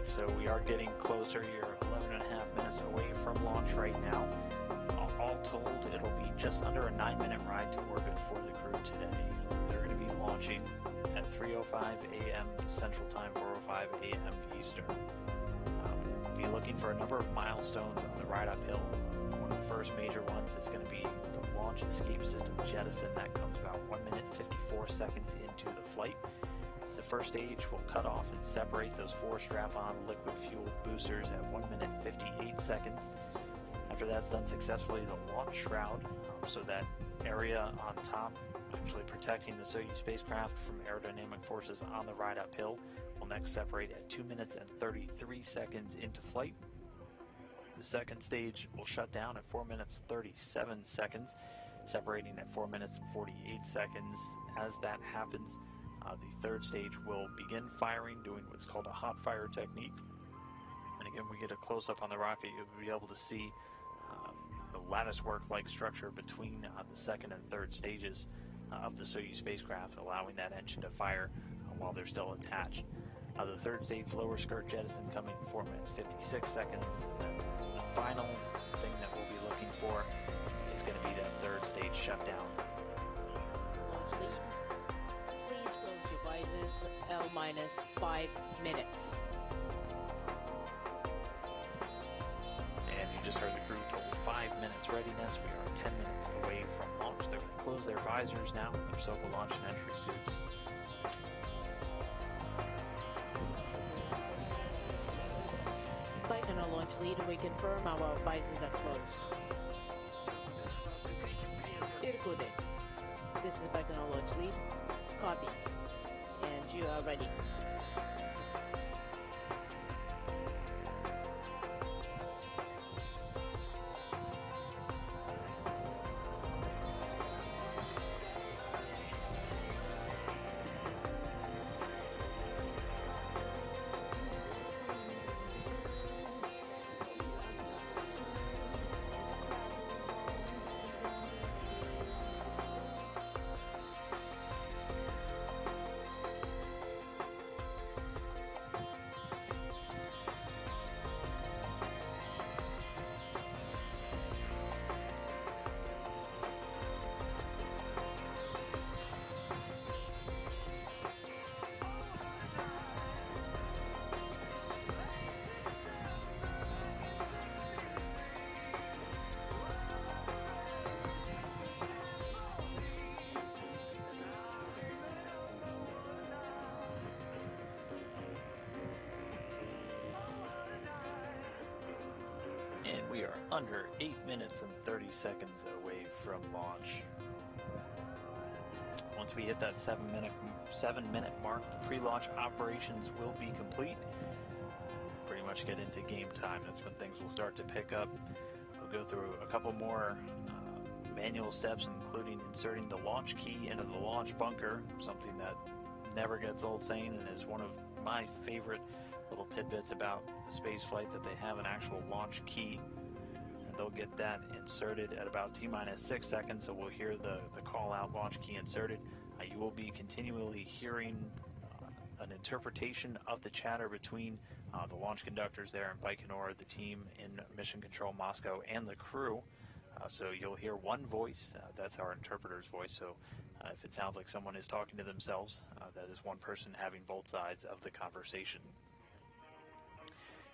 So we are getting closer. You're 11 and a half minutes away from launch right now. All told, it'll be just under a 9-minute ride to orbit for the crew today. They're going to be launching at 3:05 a.m. Central Time, 4:05 a.m. Eastern. We'll be looking for a number of milestones on the ride uphill. One of the first major ones is going to be the launch escape system jettison. That comes about 1 minute 54 seconds into the flight. The first stage will cut off and separate those 4 strap-on liquid-fueled boosters at 1 minute 58 seconds. After that's done successfully, the launch shroud, so that area on top, actually protecting the Soyuz spacecraft from aerodynamic forces on the ride uphill, will next separate at 2 minutes and 33 seconds into flight. The second stage will shut down at 4 minutes 37 seconds, separating at 4 minutes and 48 seconds. As that happens, the third stage will begin firing, doing what's called a hot fire technique. And again, we get a close-up on the rocket, you'll be able to see the latticework-like structure between the second and third stages of the Soyuz spacecraft, allowing that engine to fire while they're still attached. The third stage lower skirt jettison coming 4 minutes 56 seconds. And the final thing that we'll be looking for is going to be that third stage shutdown. L-5 minutes. And you just heard the crew total 5 minutes readiness. We are 10 minutes away from launch. They're going to close their visors now. Their SOPA launch and entry suits. Baikonur launch lead, we confirm our visors are closed. Irkutsk. This is Baikonur launch lead. Copy. And you are ready. And we are under 8 minutes and 30 seconds away from launch. Once we hit that 7-minute mark, the pre-launch operations will be complete. Pretty much get into game time. That's when things will start to pick up. We'll go through a couple more manual steps, including inserting the launch key into the launch bunker, something that never gets old saying, and is one of my favorite little tidbits about the space flight, that they have an actual launch key. And they'll get that inserted at about T-minus 6 seconds, so we'll hear the call-out launch key inserted. You will be continually hearing an interpretation of the chatter between the launch conductors there in Baikonur, the team in Mission Control Moscow, and the crew. So you'll hear one voice, that's our interpreter's voice, so if it sounds like someone is talking to themselves, that is one person having both sides of the conversation.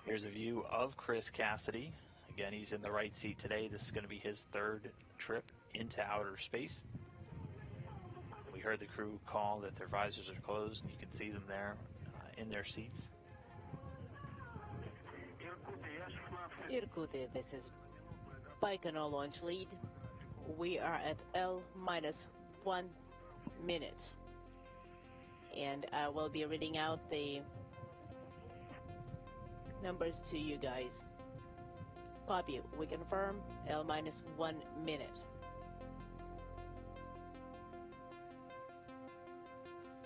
Here's a view of Chris Cassidy. Again, he's in the right seat today. This is going to be his third trip into outer space. We heard the crew call that their visors are closed, and you can see them there in their seats. Irkut, this is Baikonur launch lead. We are at L-1 minute. And I will be reading out the numbers to you guys. Copy. We confirm L-1 minute.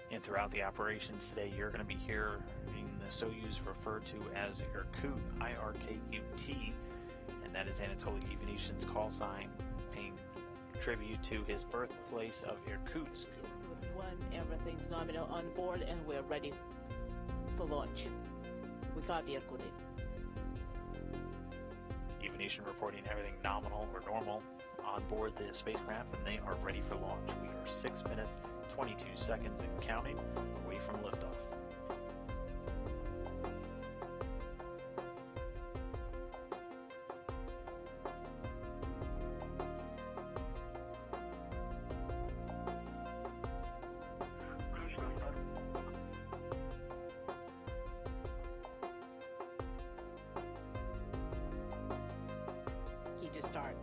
And throughout the operations today, you're going to be hearing the Soyuz referred to as Irkut, I-R-K-U-T, and that is Anatoly Ivanishin's call sign, paying tribute to his birthplace of Irkutsk. Everything's nominal on board, and we're ready for launch. We copy Irkut. Ivanishin reporting everything nominal or normal on board the spacecraft, and they are ready for launch. We are 6 minutes, 22 seconds and counting away from liftoff. Key to start.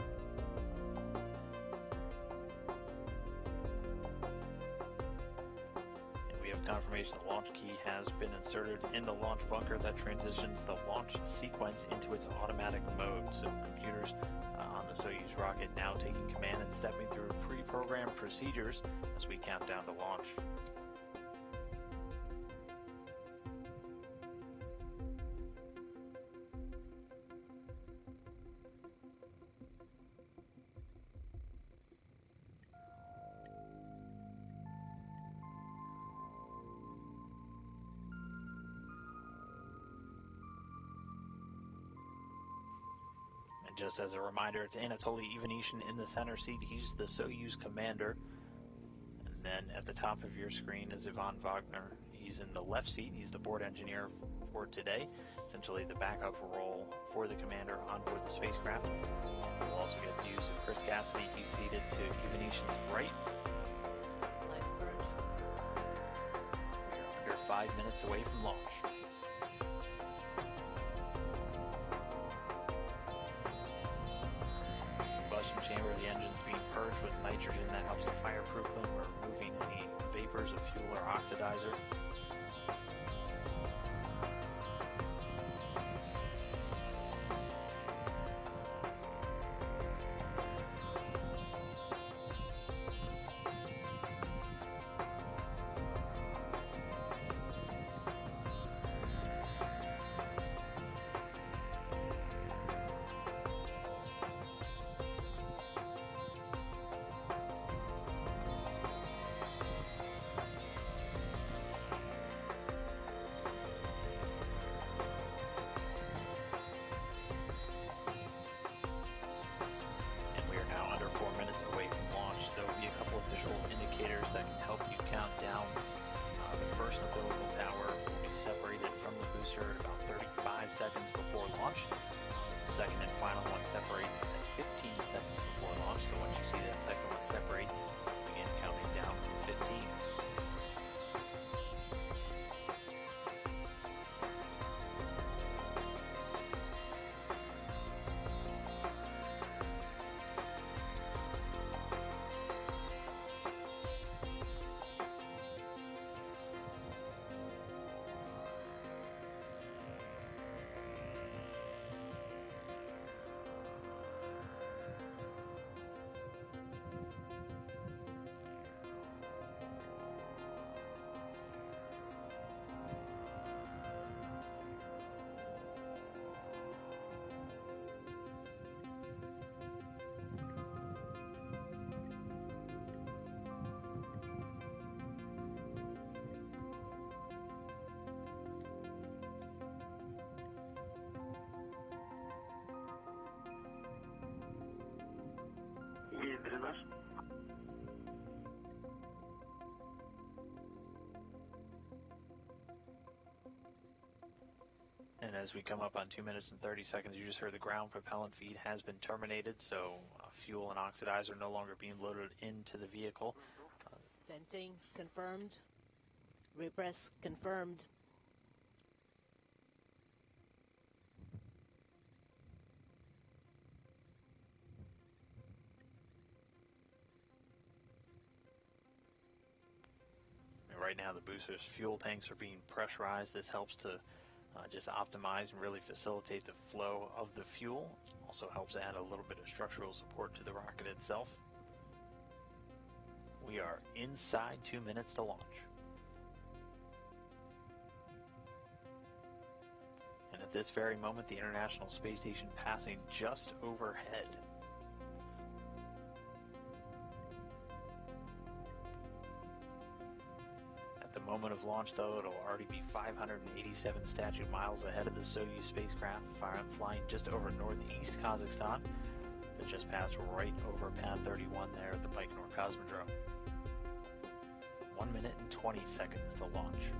Confirmation the launch key has been inserted in the launch bunker. That transitions the launch sequence into its automatic mode. So computers on the Soyuz rocket now taking command and stepping through pre-programmed procedures as we count down to launch. Just as a reminder, it's Anatoly Ivanishin in the center seat. He's the Soyuz commander. And then at the top of your screen is Ivan Vagner. He's in the left seat. He's the board engineer for today, essentially the backup role for the commander on board the spacecraft. We'll also get views of Chris Cassidy. He's seated to Ivanishin's right. We are under 5 minutes away from launch. Chamber of the engines being purged with nitrogen that helps to fireproof them. We're removing any vapors of fuel or oxidizer. Away from launch. There will be a couple of visual indicators that can help you count down. The first umbilical tower will be separated from the booster at about 35 seconds before launch. The second and final one separates at 15 seconds before launch. So once you see that second one separate, begin counting down from 15. as we come up on 2 minutes and 30 seconds, you just heard the ground propellant feed has been terminated, so fuel and oxidizer no longer being loaded into the vehicle. Venting confirmed. Repress confirmed. And right now the booster's fuel tanks are being pressurized. This helps to just optimize and really facilitate the flow of the fuel. Also helps add a little bit of structural support to the rocket itself. We are inside 2 minutes to launch. And at this very moment, the International Space Station passing just overhead. At the moment of launch, though, it'll already be 587 statute miles ahead of the Soyuz spacecraft, flying just over northeast Kazakhstan. That just passed right over Pad 31 there at the Baikonur Cosmodrome. 1 minute and 20 seconds to launch.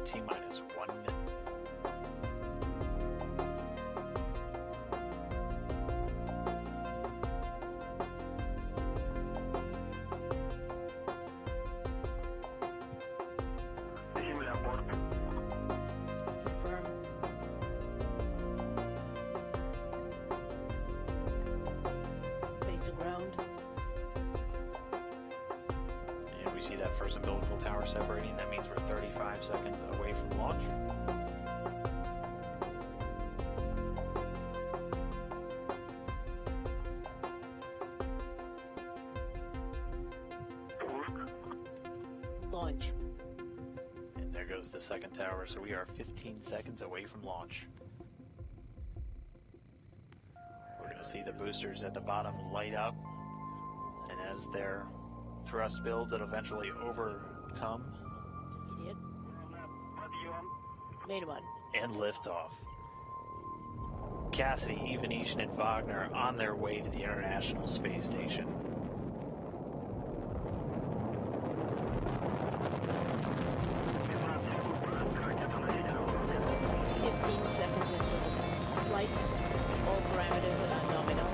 T-minus 1 minute. Confirm. Face to ground. And we see that first umbilical tower separating. That means we're 35 seconds away from launch. Launch. And there goes the second tower, so we are 15 seconds away from launch. We're going to see the boosters at the bottom light up, and as their thrust builds, it'll eventually overcome Idiot. Main one. and lift off. Cassidy, Ivanishin, and Vagner on their way to the International Space Station. All parameters are nominal.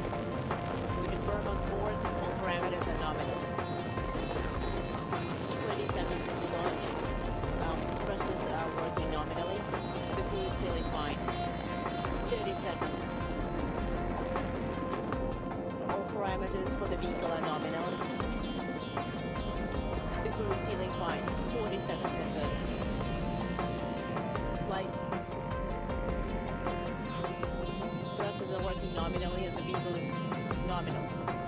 We confirm on board, all parameters are nominal. 20 seconds to launch. Thrusters are working nominally. The crew is feeling fine. 30 seconds. All parameters for the vehicle are nominal. The crew is feeling fine. 40 seconds and 30. Flight. Thrusters are working nominally and the vehicle is nominal.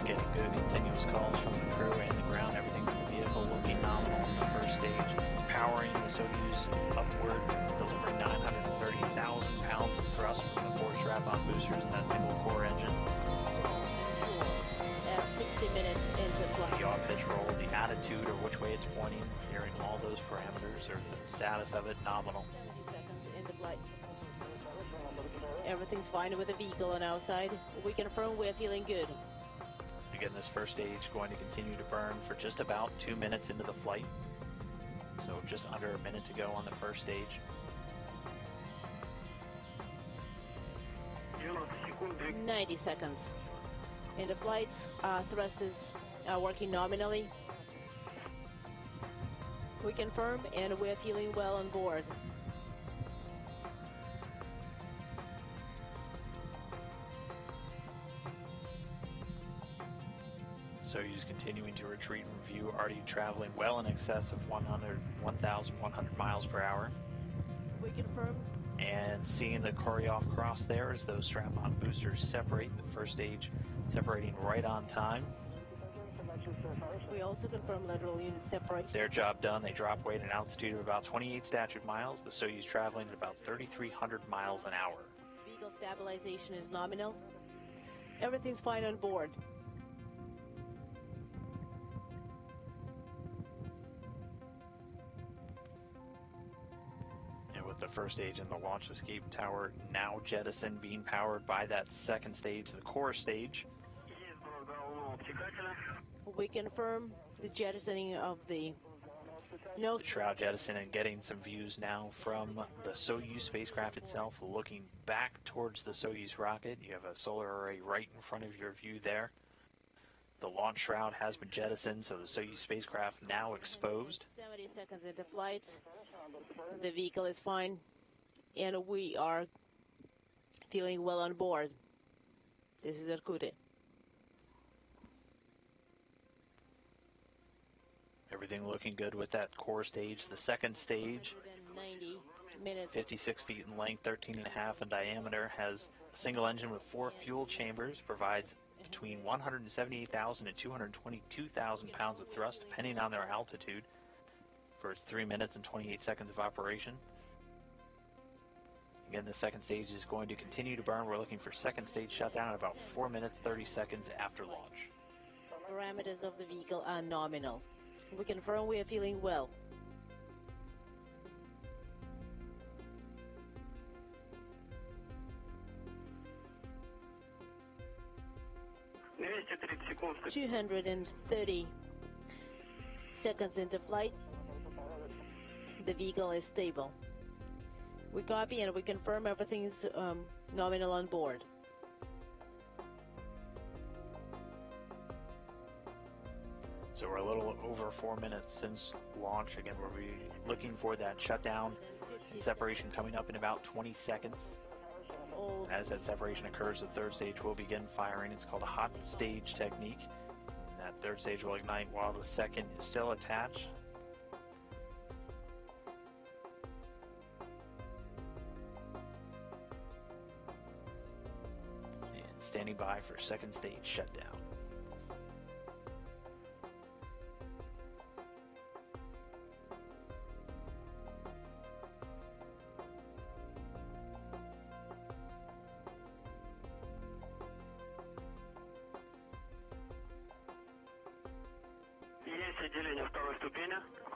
Getting good continuous calls from the crew and the ground. Everything from the vehicle looking nominal in the first stage. Powering the Soyuz upward, delivering 930,000 pounds of thrust from the 4 strap-on boosters and that single core engine. At 60 minutes into flight. The off-pitch roll, the attitude or which way it's pointing, hearing all those parameters or the status of it nominal. 70 seconds into flight. Everything's fine with the vehicle on our side. We confirm we're feeling good. Again, this first stage going to continue to burn for just about 2 minutes into the flight. So just under a minute to go on the first stage. 90 seconds. Into flight, thrusters are working nominally. We confirm and we're feeling well on board. Soyuz continuing to retreat from view, already traveling well in excess of 1,100 miles per hour. We confirm. And seeing the Koryoff cross there as those strap-on boosters separate. The first stage separating right on time. We also confirm lateral unit separation. Their job done. They drop weight at an altitude of about 28 statute miles. The Soyuz traveling at about 3,300 miles an hour. Vehicle stabilization is nominal. Everything's fine on board. the first stage and the launch escape tower now jettisoned, being powered by that second stage, the core stage. We confirm the jettisoning of the The shroud jettison, and getting some views now from the Soyuz spacecraft itself, looking back towards the Soyuz rocket. You have a solar array right in front of your view there. The launch shroud has been jettisoned, so the Soyuz spacecraft now exposed. 70 seconds into flight. The vehicle is fine, and we are feeling well on board. This is Irkutsk. Everything looking good with that core stage. The second stage, 190 minutes. 56 feet in length, 13.5 in diameter, has a single engine with 4 fuel chambers, provides between 178,000 and 222,000 pounds of thrust, depending on their altitude, for its 3 minutes and 28 seconds of operation. Again, the second stage is going to continue to burn. We're looking for second stage shutdown at about 4 minutes, 30 seconds after launch. Parameters of the vehicle are nominal. We confirm we are feeling well. seconds. 230 seconds into flight. The vehicle is stable. We copy and we confirm everything's nominal on board. So we're a little over 4 minutes since launch. Again, we'll be looking for that shutdown and separation coming up in about 20 seconds. As that separation occurs, the third stage will begin firing. It's called a hot stage technique. And that third stage will ignite while the second is still attached. And standing by for second stage shutdown.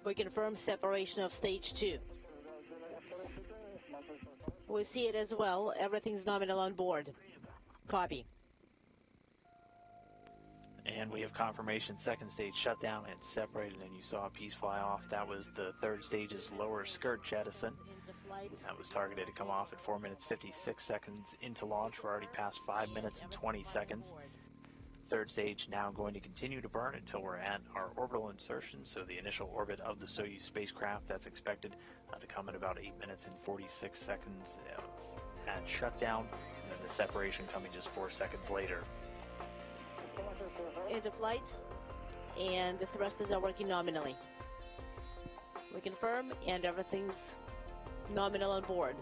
We confirm separation of stage 2. We see it as well. Everything's nominal on board. Copy. And we have confirmation second stage shutdown and separated, and you saw a piece fly off. That was the third stage's lower skirt jettison. That was targeted to come off at 4 minutes 56 seconds into launch. We're already past 5 minutes and 20 seconds. Third stage now going to continue to burn until we're at our orbital insertion, so the initial orbit of the Soyuz spacecraft. That's expected to come in about 8 minutes and 46 seconds at shutdown, and then the separation coming just 4 seconds later. Into flight, and the thrusters are working nominally. We confirm, and everything's nominal on board.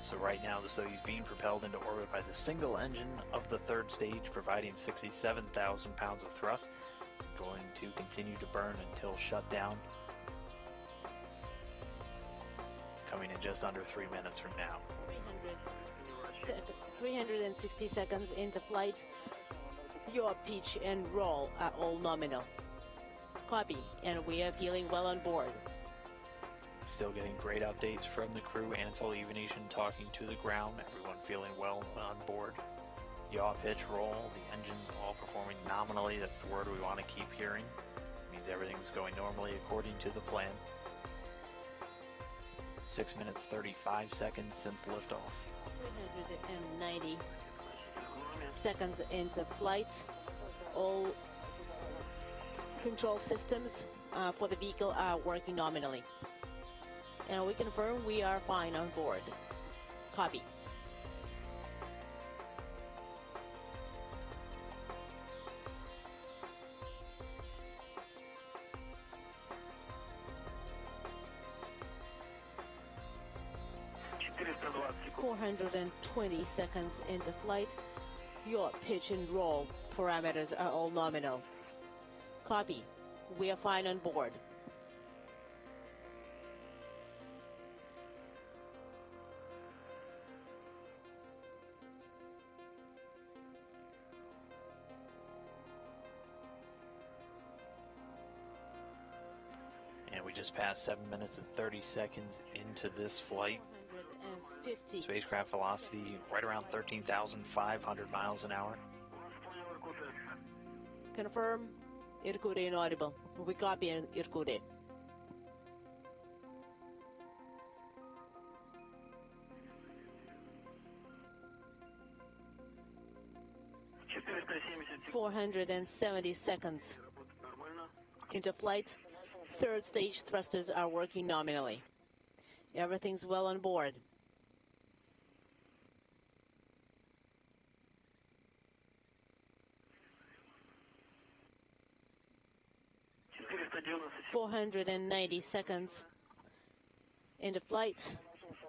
So right now, the Soyuz being propelled into orbit by the single engine of the third stage, providing 67,000 pounds of thrust. Going to continue to burn until shutdown, coming in just under 3 minutes from now. 360 seconds into flight. Your pitch and roll are all nominal. Copy, and we are feeling well on board. Still getting great updates from the crew. Anatoly, Ivanishin talking to the ground. Everyone feeling well on board. Yaw, pitch, roll. The engines all performing nominally. That's the word we want to keep hearing. It means everything's going normally according to the plan. 6 minutes 35 seconds since liftoff. 390 seconds into flight. All control systems for the vehicle are working nominally. And we confirm we are fine on board. Copy. seconds. 420 seconds into flight. Your pitch and roll parameters are all nominal. Copy. We are fine on board. We just passed 7 minutes and 30 seconds into this flight. 450. Spacecraft velocity right around 13,500 miles an hour. Confirm. Irkutsk inaudible. We copy Irkutsk. .470 seconds into flight. Third stage thrusters are working nominally. Everything's well on board. .490 seconds into flight.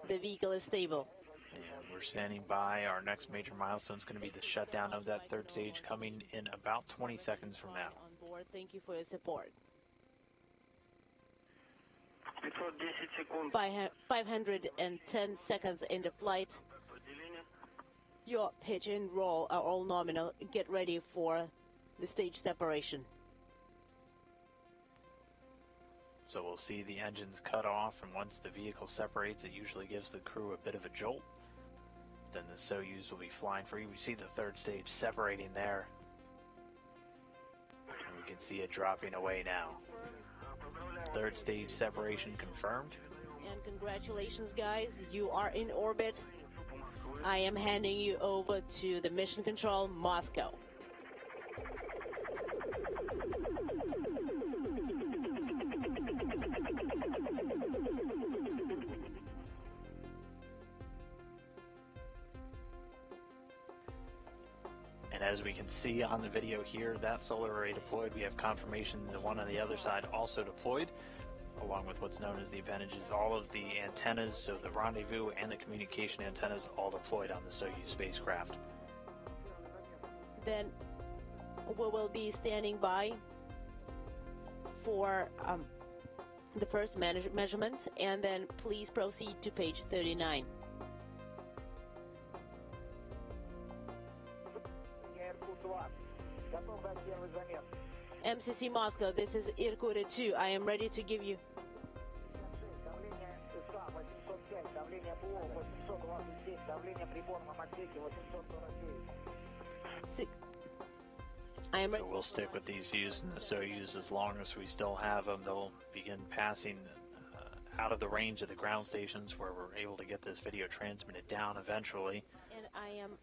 The vehicle is stable. And we're standing by. Our next major milestone is going to be the shutdown of that third stage, coming in about 20 seconds from now. On board. Thank you for your support. 510 seconds into flight. Your pitch and roll are all nominal. Get ready for the stage separation. So we'll see the engines cut off, and once the vehicle separates, it usually gives the crew a bit of a jolt. Then the Soyuz will be flying free. We see the third stage separating there. And we can see it dropping away now. Third stage separation confirmed. And congratulations, guys. You are in orbit. I am handing you over to the Mission Control, Moscow. And as we can see on the video here, that solar array deployed. We have confirmation the one on the other side also deployed, along with what's known as the appendages. All of the antennas, so the rendezvous and the communication antennas, all deployed on the Soyuz spacecraft. Then we will be standing by for the first measurement, and then please proceed to page 39. MCC Moscow, this is Irkutsk 2. I am ready to give you. I am ready. So we'll stick with these views in the Soyuz as long as we still have them. They'll begin passing out of the range of the ground stations where we're able to get this video transmitted down eventually. And I am.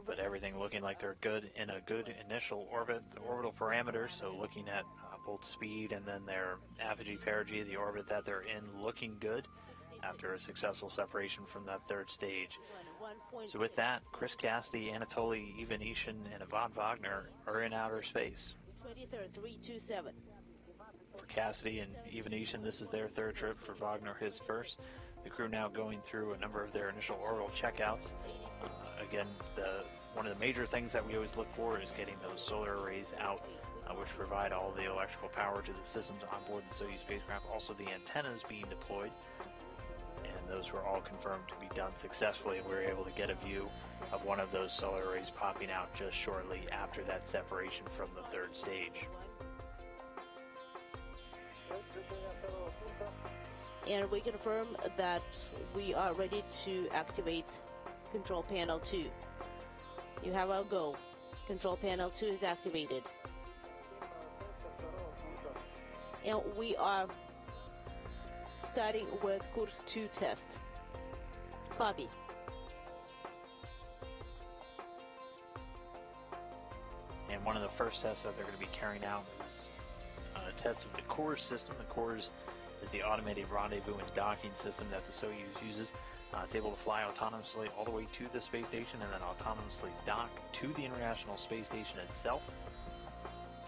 But everything looking like they're good in a good initial orbit, the orbital parameters, so looking at both speed and then their apogee, perigee, the orbit that they're in, looking good after a successful separation from that third stage. So with that, Chris Cassidy, Anatoly, Ivanishin, and Ivan Vagner are in outer space. 23rd, 327. For Cassidy and Ivanishin, this is their third trip. For Vagner, his first. The crew now going through a number of their initial orbital checkouts. Again, one of the major things that we always look for is getting those solar arrays out, which provide all the electrical power to the systems on board the Soyuz spacecraft. Also, the antennas being deployed, and those were all confirmed to be done successfully. We were able to get a view of one of those solar arrays popping out just shortly after that separation from the third stage. And we confirm that we are ready to activate Control Panel 2. You have our go. Control Panel 2 is activated. And we are starting with Course 2 test. Copy. And one of the first tests that they're going to be carrying out is a test of the CORS system. The CORS is the automated rendezvous and docking system that the Soyuz uses. It's able to fly autonomously all the way to the space station and then autonomously dock to the International Space Station itself.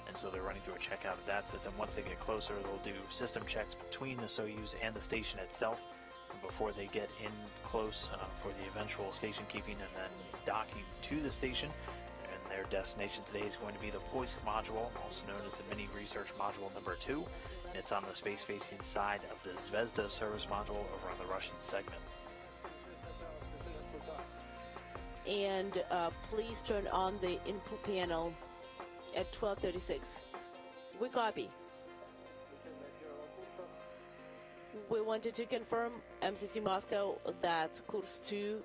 And so they're running through a checkout of that system. Once they get closer, they'll do system checks between the Soyuz and the station itself before they get in close for the eventual station keeping and then docking to the station. And their destination today is going to be the Poisk module, also known as the Mini Research Module number 2. And it's on the space-facing side of the Zvezda service module over on the Russian segment. And please turn on the input panel at 12:36. We copy. We wanted to confirm, MCC Moscow, that Course 2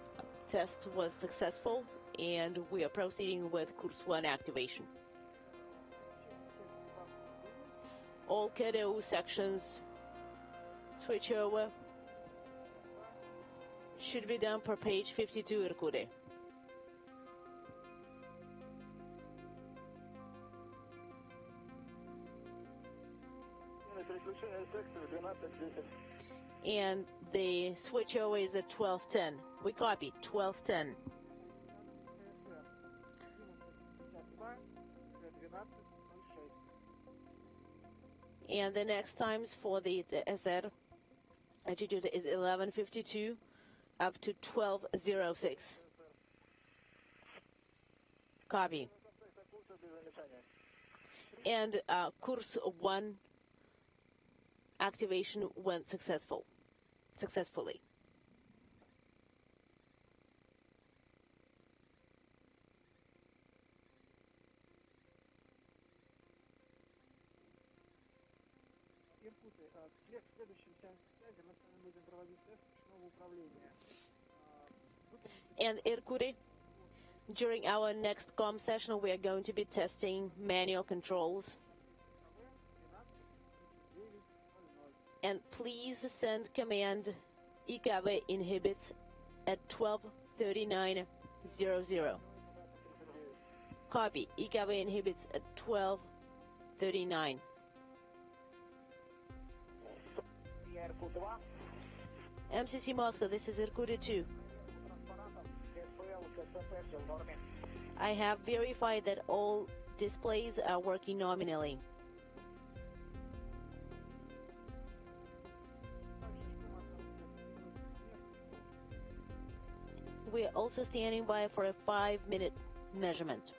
test was successful, and we are proceeding with Course 1 activation. All KDO sections switch over. Should be done per page 52, Irkutsk. And the switchover is at 12:10. We copy, 12:10. And the next times for the SR altitude is 11:52 up to 12:06. Copy. And Course 1 activation went successfully. And Irkutsk, during our next COM session, we are going to be testing manual controls. And please send command IKV inhibits at 12:39:00. Copy, IKV inhibits at 12:39. MCC Moscow, this is Irkutsk 2. I have verified that all displays are working nominally. We are also standing by for a 5-minute measurement.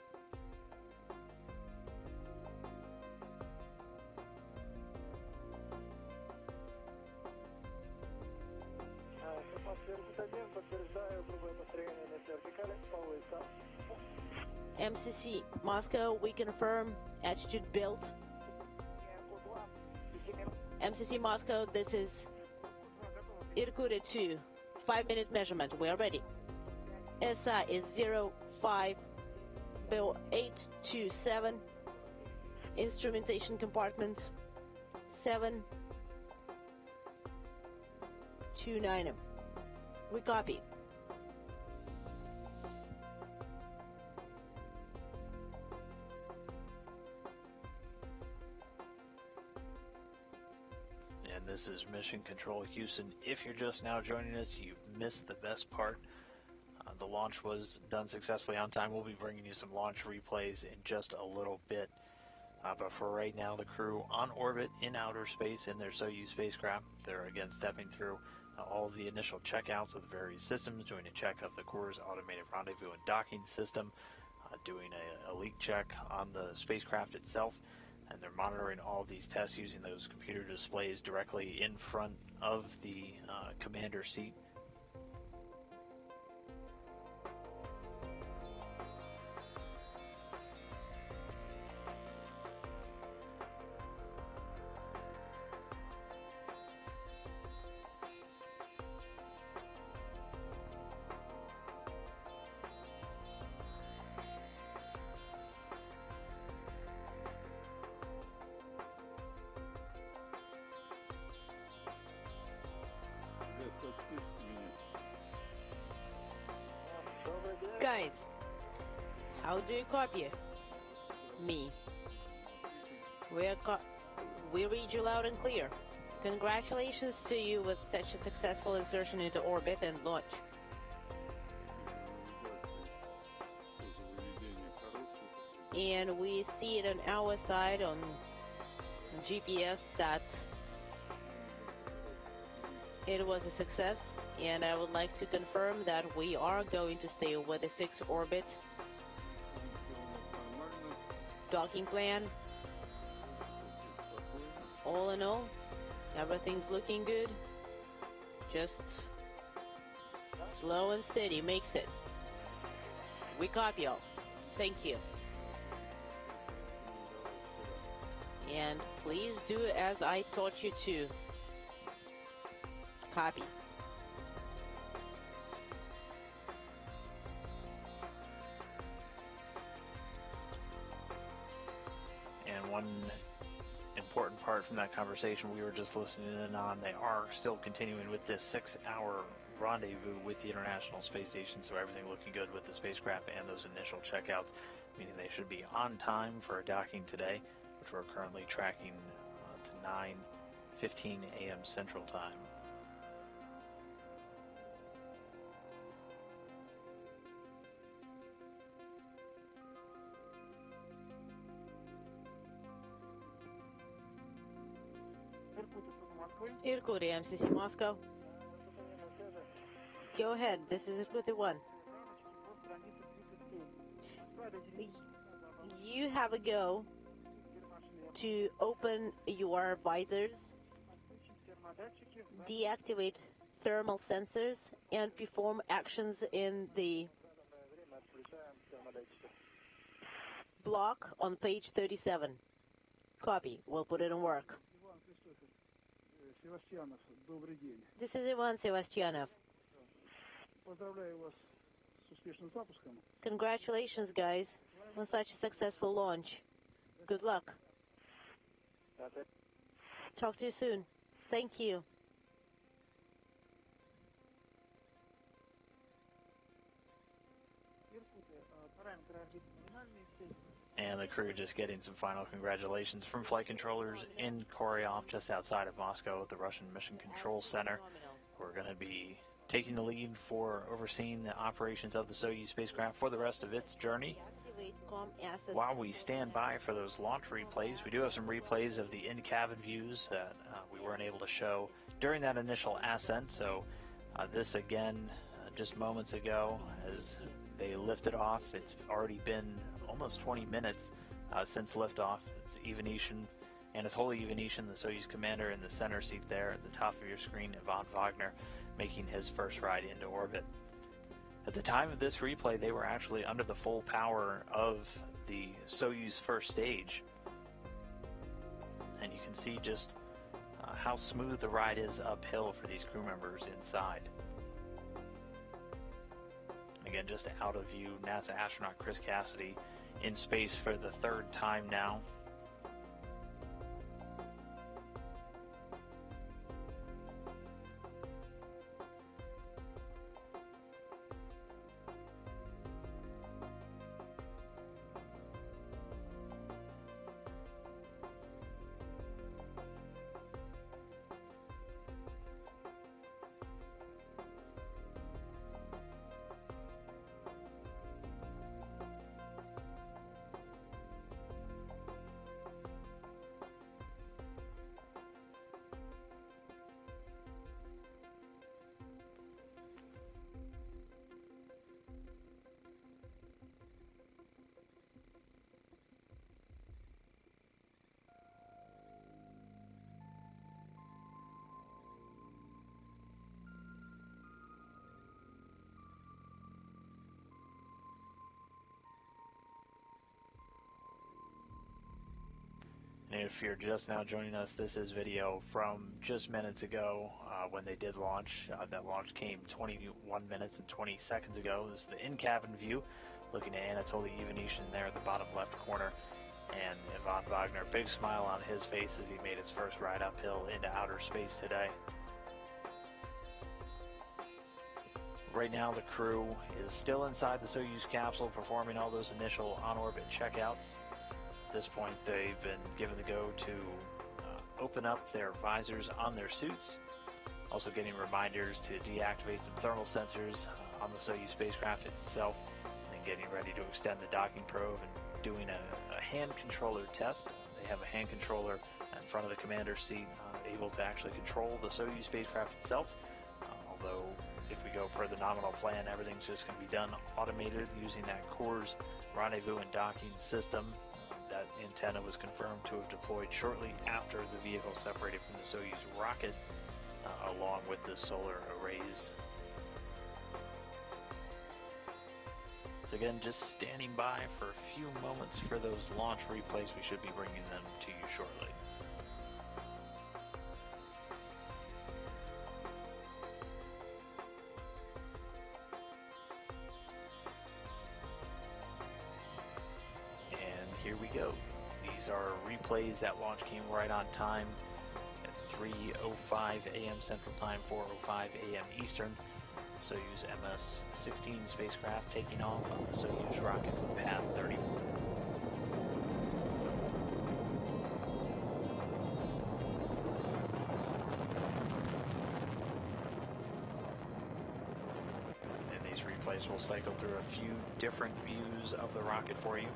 MCC Moscow, we confirm attitude built. MCC Moscow, this is Irkutsk 2, 5-minute measurement. We are ready. SI is 050827. Instrumentation compartment 729. We copy. And this is Mission Control Houston. If you're just now joining us, you've missed the best part. The launch was done successfully on time. We'll be bringing you some launch replays in just a little bit. But for right now, the crew on orbit in outer space in their Soyuz spacecraft. They're again stepping through all of the initial checkouts of the various systems, doing a check of the Core's automated rendezvous and docking system, doing a leak check on the spacecraft itself, and they're monitoring all of these tests using those computer displays directly in front of the commander seat. Guys, how do you copy me? We read you loud and clear. Congratulations to you with such a successful insertion into orbit and launch. And we see it on our side on GPS that it was a success, and I would like to confirm that we are going to stay with the 6th orbit. Docking plan. All in all, everything's looking good. Just slow and steady makes it. We copy all. Thank you. And please do as I taught you to. Copy. And one important part from that conversation we were just listening in on, they are still continuing with this 6-hour rendezvous with the International Space Station, so everything looking good with the spacecraft and those initial checkouts, meaning they should be on time for a docking today, which we're currently tracking to 9:15 a.m. Central Time. Irkut, MCC Moscow. Go ahead, this is Irkut 1. You have a go to open your visors, deactivate thermal sensors, and perform actions in the block on page 37. Copy. We'll put it in work. This is Ivan Sevastianov. Congratulations, guys, on such a successful launch. Good luck. Talk to you soon. Thank you. And the crew just getting some final congratulations from flight controllers in Koryov, just outside of Moscow at the Russian Mission Control Center. We're going to be taking the lead for overseeing the operations of the Soyuz spacecraft for the rest of its journey. While we stand by for those launch replays, we do have some replays of the in-cabin views that we weren't able to show during that initial ascent. So this again, just moments ago, as they lifted off. It's already been almost 20 minutes since liftoff. It's Ivanishin, Anatoly Ivanishin, the Soyuz commander, in the center seat there at the top of your screen. Ivan Vagner making his first ride into orbit. At the time of this replay, they were actually under the full power of the Soyuz first stage. And you can see just how smooth the ride is uphill for these crew members inside. Again, just out of view, NASA astronaut Chris Cassidy in space for the third time now. And if you're just now joining us, this is video from just minutes ago when they did launch. That launch came 21 minutes and 20 seconds ago. This is the in-cabin view, looking at Anatoly Ivanishin there at the bottom left corner. And Ivan Vagner, big smile on his face as he made his first ride uphill into outer space today. Right now the crew is still inside the Soyuz capsule performing all those initial on-orbit checkouts. At this point, they've been given the go to open up their visors on their suits, also getting reminders to deactivate some thermal sensors on the Soyuz spacecraft itself, and then getting ready to extend the docking probe and doing a hand controller test. They have a hand controller in front of the commander's seat, able to actually control the Soyuz spacecraft itself, although if we go per the nominal plan, everything's just going to be done automated using that CORS rendezvous and docking system. That antenna was confirmed to have deployed shortly after the vehicle separated from the Soyuz rocket, along with the solar arrays. So again, just standing by for a few moments for those launch replays. We should be bringing them to you shortly. go. These are replays. That launch came right on time at 3:05 a.m. Central Time, 4:05 a.m. Eastern. Soyuz MS-16 spacecraft taking off on the Soyuz rocket from path 31. And these replays will cycle through a few different views of the rocket for you.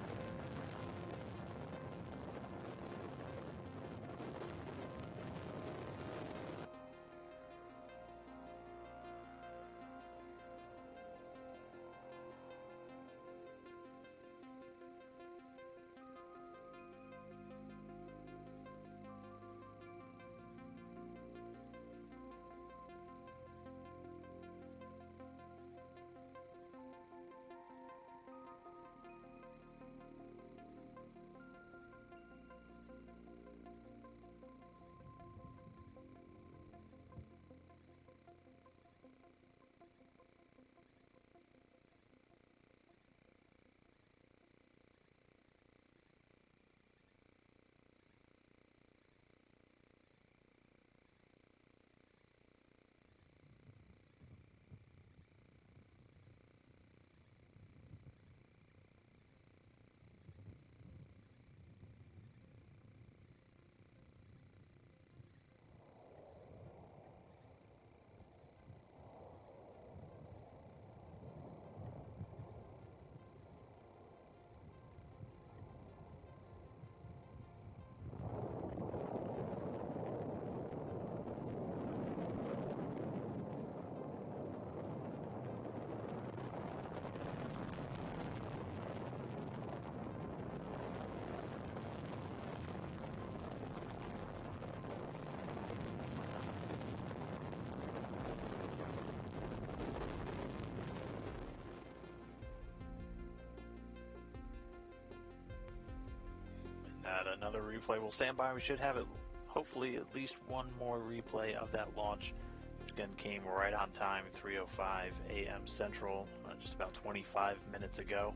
Another replay will stand by. We should have it, hopefully at least one more replay of that launch, which again came right on time, 3:05 a.m. Central, just about 25 minutes ago.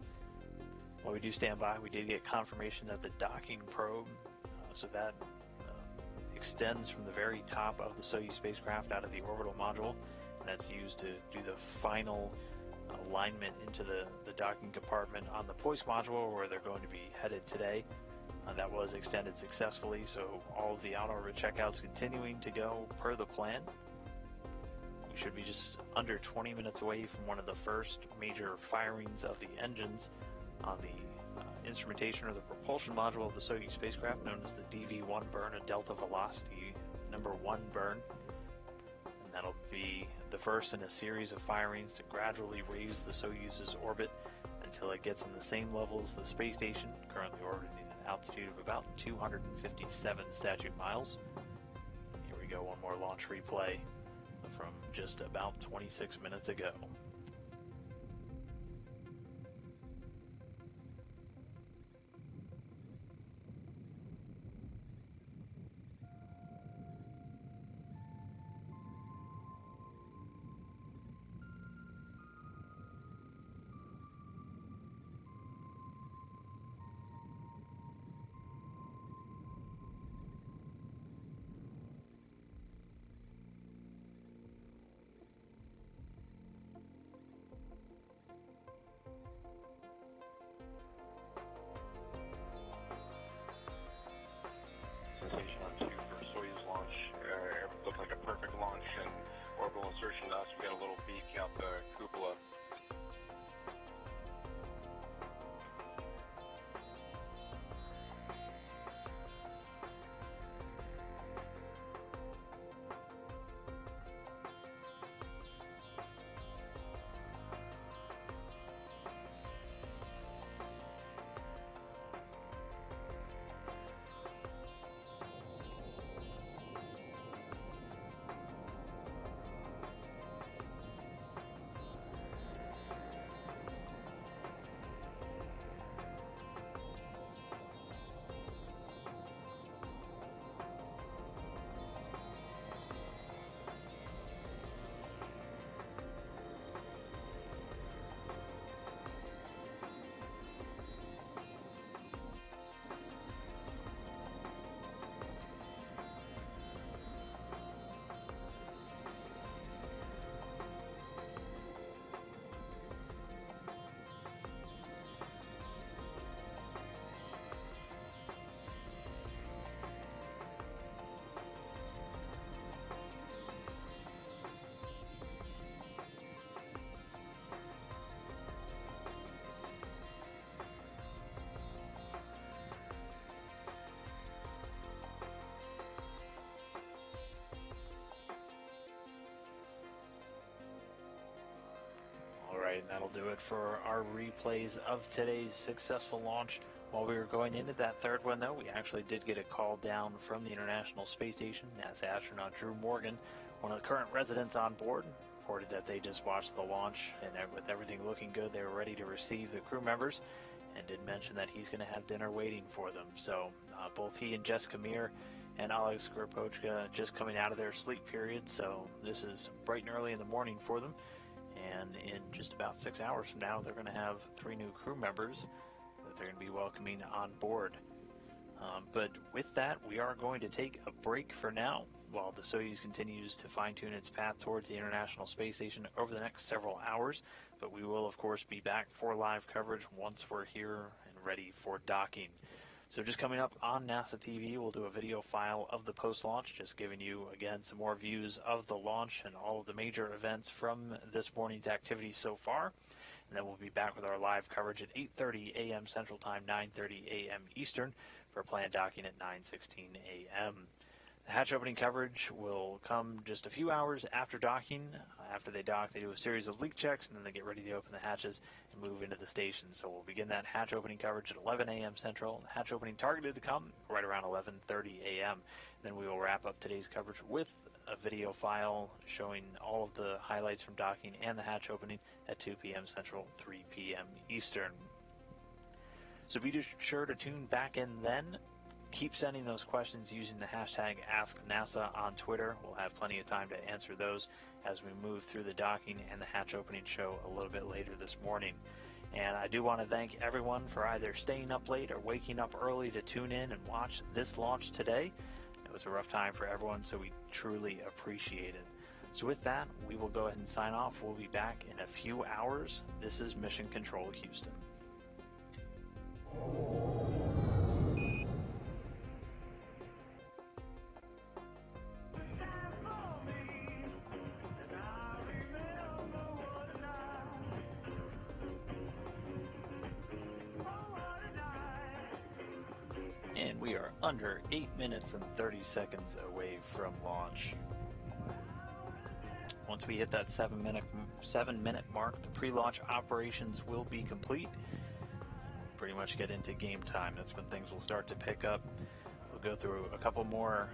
While we do stand by, we did get confirmation that the docking probe, so that extends from the very top of the Soyuz spacecraft out of the orbital module, and that's used to do the final alignment into the docking compartment on the Poise module, where they're going to be headed today. That was extended successfully, so all of the on-orbit checkouts continuing to go per the plan. We should be just under 20 minutes away from one of the first major firings of the engines on the instrumentation or the propulsion module of the Soyuz spacecraft, known as the DV-1 burn, a delta velocity #1 burn. And that'll be the first in a series of firings to gradually raise the Soyuz's orbit until it gets in the same level as the space station, currently orbiting altitude of about 257 statute miles. Here we go, one more launch replay from just about 26 minutes ago. right, that'll do it for our replays of today's successful launch. While we were going into that third one, though, we actually did get a call down from the International Space Station. NASA astronaut Drew Morgan, one of the current residents on board, reported that they just watched the launch, and with everything looking good, they were ready to receive the crew members, and did mention that he's going to have dinner waiting for them. So both he and Jessica Meir and Alex Gorpochka just coming out of their sleep period, so this is bright and early in the morning for them. And in just about 6 hours from now, they're going to have 3 new crew members that they're going to be welcoming on board. But with that, we are going to take a break for now while the Soyuz continues to fine-tune its path towards the International Space Station over the next several hours. But we will, of course, be back for live coverage once we're here and ready for docking. So just coming up on NASA TV, we'll do a video file of the post-launch, just giving you, again, some more views of the launch and all of the major events from this morning's activities so far. And then we'll be back with our live coverage at 8:30 a.m. Central Time, 9:30 a.m. Eastern, for planned docking at 9:16 a.m. The hatch opening coverage will come just a few hours after docking. After they dock, they do a series of leak checks, and then they get ready to open the hatches and move into the station. So we'll begin that hatch opening coverage at 11 a.m. Central. The hatch opening targeted to come right around 11:30 a.m. Then we will wrap up today's coverage with a video file showing all of the highlights from docking and the hatch opening at 2 p.m. Central, 3 p.m. Eastern. So be sure to tune back in then. Keep sending those questions using the hashtag AskNASA on Twitter. We'll have plenty of time to answer those as we move through the docking and the hatch opening show a little bit later this morning. And I do want to thank everyone for either staying up late or waking up early to tune in and watch this launch today. It was a rough time for everyone, so we truly appreciate it. So with that, we will go ahead and sign off. We'll be back in a few hours. This is Mission Control Houston. And we are under 8 minutes and 30 seconds away from launch. Once we hit that 7-minute mark, the pre-launch operations will be complete. Pretty much get into game time. That's when things will start to pick up. We'll go through a couple more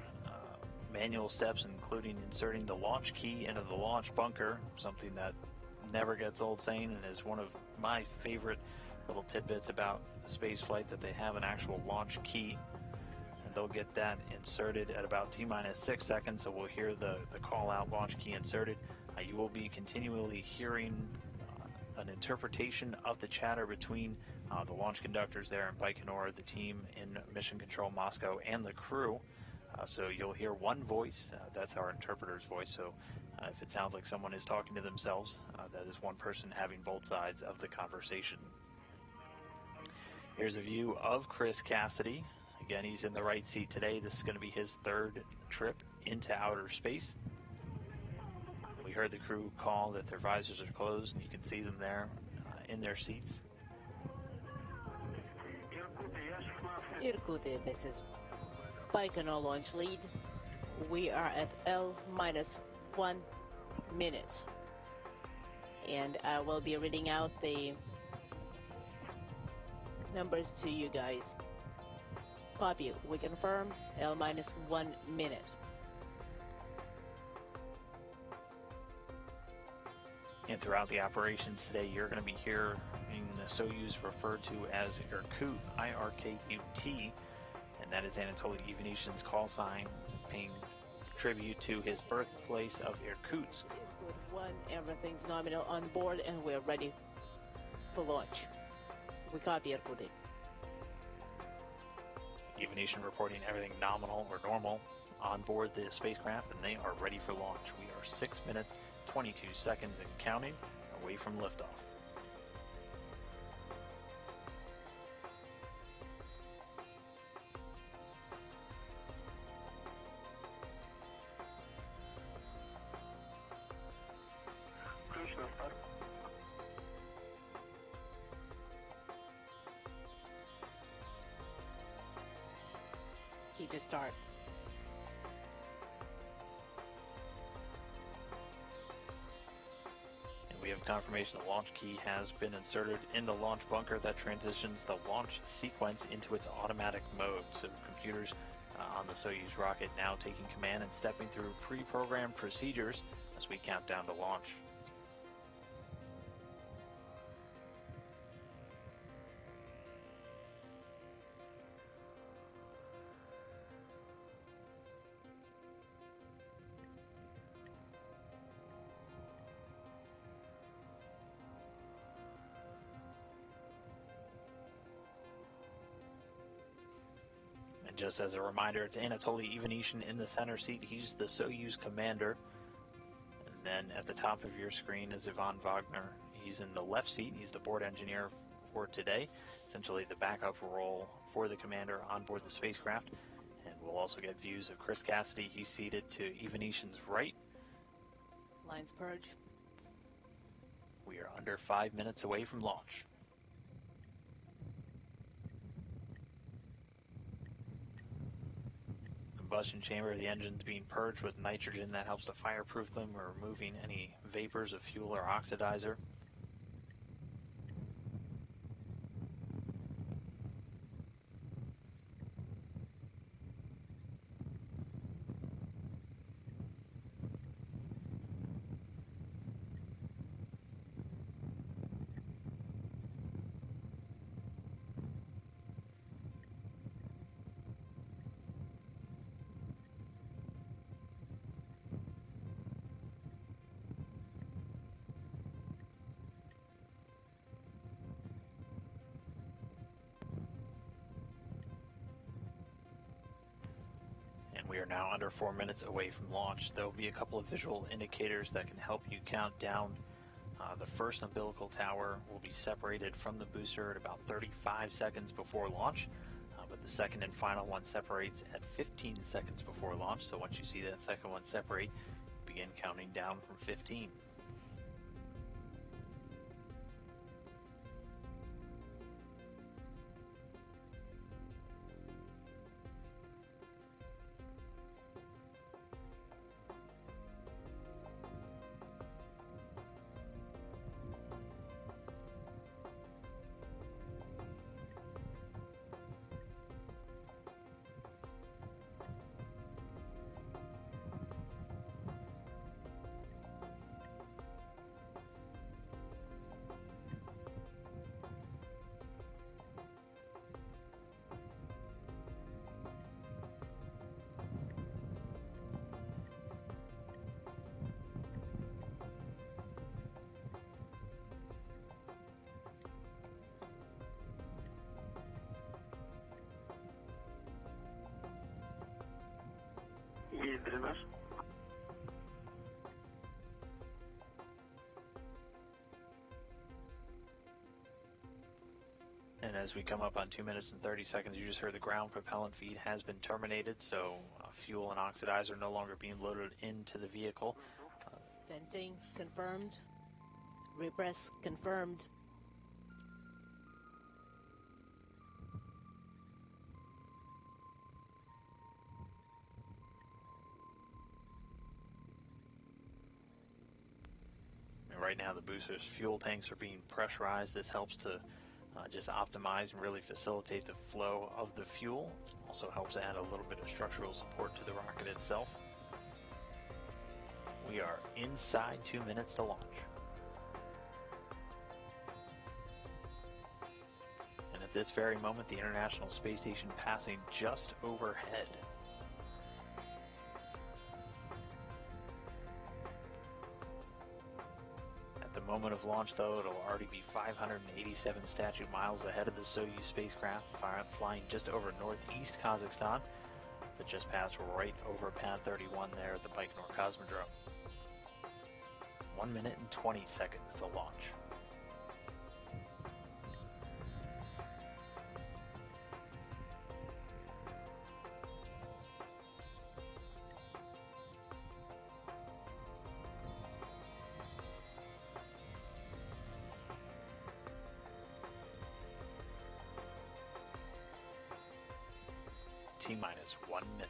manual steps, including inserting the launch key into the launch bunker, something that never gets old saying and is one of my favorite little tidbits about space flight, that they have an actual launch key, and they'll get that inserted at about T-minus 6 seconds. So we'll hear the call out launch key inserted. You will be continually hearing an interpretation of the chatter between the launch conductors there in Baikonur, the team in Mission Control Moscow, and the crew. So you'll hear one voice, that's our interpreter's voice. So if it sounds like someone is talking to themselves, that is one person having both sides of the conversation. Here's a view of Chris Cassidy. Again, he's in the right seat today. This is going to be his 3rd trip into outer space. We heard the crew call that their visors are closed, and you can see them there in their seats. Irkutsk, this is Baikonur launch lead. We are at L-1 minute. And I will be reading out the numbers to you guys. Copy, we confirm L-1 minute. And throughout the operations today, you're going to be hearing the Soyuz referred to as Irkut, I-R-K-U-T, and that is Anatoly Ivanishin's call sign, paying tribute to his birthplace of Irkutsk. Irkut 1, everything's nominal on board, and we're ready for launch. We copy Irkut. Ivanishin reporting everything nominal or normal on board the spacecraft, and they are ready for launch. We are 6 minutes, 22 seconds and counting away from liftoff. Key to start. And we have confirmation the launch key has been inserted in the launch bunker that transitions the launch sequence into its automatic mode. So computers on the Soyuz rocket now taking command and stepping through pre-programmed procedures as we count down to launch. Just as a reminder, it's Anatoly Ivanishin in the center seat. He's the Soyuz commander. And then at the top of your screen is Ivan Vagner. He's in the left seat. He's the board engineer for today, essentially the backup role for the commander on board the spacecraft. And we'll also get views of Chris Cassidy. He's seated to Ivanishin's right. Lines purge. We are under 5 minutes away from launch. Combustion chamber of the engines being purged with nitrogen that helps to fireproof them or removing any vapors of fuel or oxidizer. We are now under 4 minutes away from launch. There will be a couple of visual indicators that can help you count down. The first umbilical tower will be separated from the booster at about 35 seconds before launch, but the second and final one separates at 15 seconds before launch. So once you see that second one separate, begin counting down from 15. And as we come up on 2 minutes and 30 seconds, you just heard the ground propellant feed has been terminated, so fuel and oxidizer no longer being loaded into the vehicle. Venting confirmed. Repress confirmed. Right now the booster's fuel tanks are being pressurized. This helps to just optimize and really facilitate the flow of the fuel. Also helps add a little bit of structural support to the rocket itself. We are inside 2 minutes to launch. And at this very moment, the International Space Station passing just overhead. Moment of launch, though, it'll already be 587 statute miles ahead of the Soyuz spacecraft, flying just over northeast Kazakhstan, but just passed right over pad 31 there at the Baikonur Cosmodrome. 1 minute and 20 seconds to launch. T-minus 1 minute.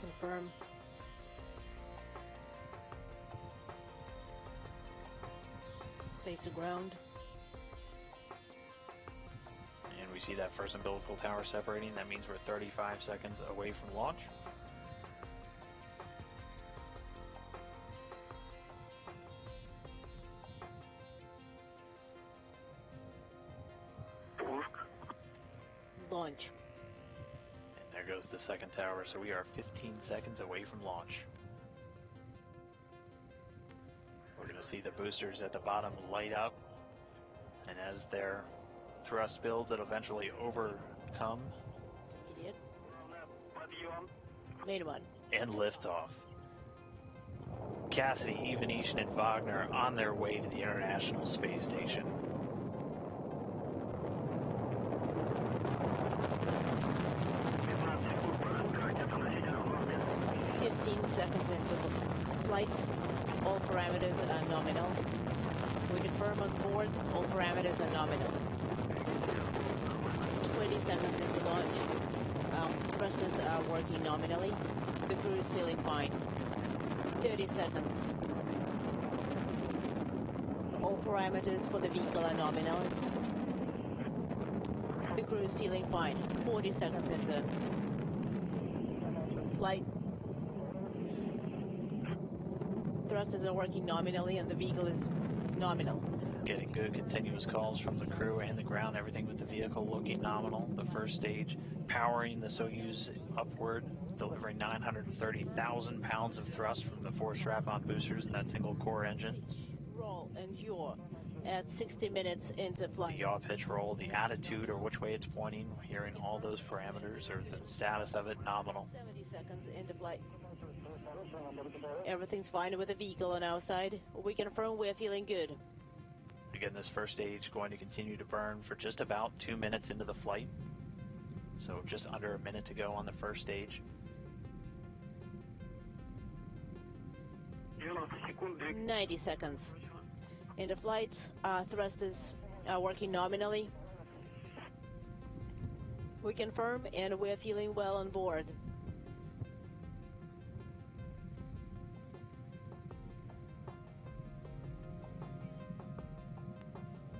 Confirm. Face to ground. And we see that first umbilical tower separating. That means we're 35 seconds away from launch. Launch. And there goes the second tower, so we are 15 seconds away from launch. We're going to see the boosters at the bottom light up, and as their thrust builds, it'll eventually overcome. Idiot. Main one. And liftoff. Cassidy, Ivanishin, and Vagner on their way to the International Space Station. Seconds into flight, all parameters are nominal. We confirm on board, all parameters are nominal. 20 seconds into launch, thrusters are working nominally. The crew is feeling fine. 30 seconds. All parameters for the vehicle are nominal. The crew is feeling fine. 40 seconds into flight. Thrusters are working nominally and the vehicle is nominal. Getting good continuous calls from the crew and the ground, everything with the vehicle looking nominal. The first stage powering the Soyuz upward, delivering 930,000 pounds of thrust from the 4 strap-on boosters and that single core engine. Roll and yaw at 60 minutes into flight. The yaw pitch roll, the attitude or which way it's pointing, hearing all those parameters or the status of it nominal. 70 seconds into flight. Everything's fine with the vehicle on our side. We confirm we're feeling good. Again, this first stage going to continue to burn for just about 2 minutes into the flight. So just under a minute to go on the first stage. 90 seconds into flight. Thrusters are working nominally. We confirm and we're feeling well on board.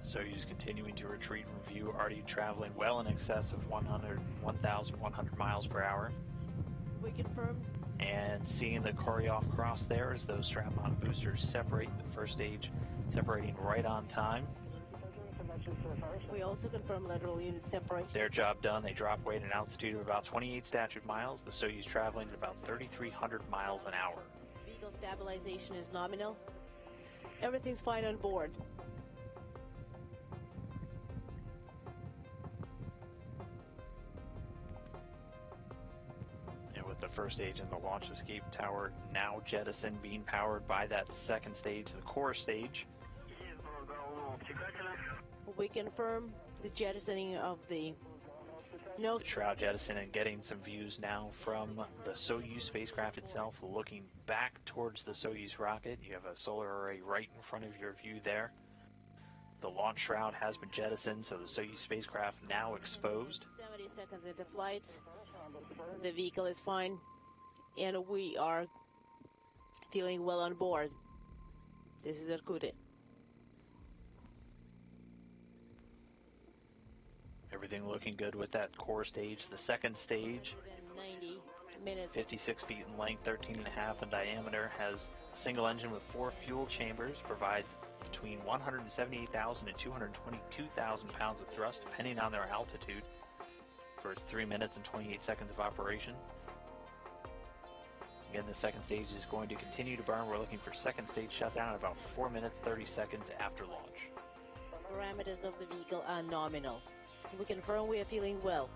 Soyuz continuing to retreat from view, already traveling well in excess of 1,100 miles per hour. We confirm. And seeing the Koryoff cross there as those strap-on boosters separate, the first stage separating right on time. We also confirm lateral unit separation. Their job done. They drop weight at an altitude of about 28 statute miles. The Soyuz traveling at about 3,300 miles an hour. Vehicle stabilization is nominal. Everything's fine on board. The first stage in the launch escape tower now jettisoned, being powered by that second stage, the core stage. We confirm the jettisoning of the shroud jettison and getting some views now from the Soyuz spacecraft itself, looking back towards the Soyuz rocket. You have a solar array right in front of your view there. The launch shroud has been jettisoned, so the Soyuz spacecraft now exposed. 70 seconds into flight. The vehicle is fine, and we are feeling well on board. This is Irkutsk. Everything looking good with that core stage. The second stage, 90 minutes. 56 feet in length, 13.5 in diameter, has a single engine with 4 fuel chambers, provides between 178,000 and 222,000 pounds of thrust, depending on their altitude, for its 3 minutes and 28 seconds of operation. Again, the second stage is going to continue to burn. We're looking for second stage shutdown at about 4 minutes, 30 seconds after launch. Parameters of the vehicle are nominal. We confirm we are feeling well.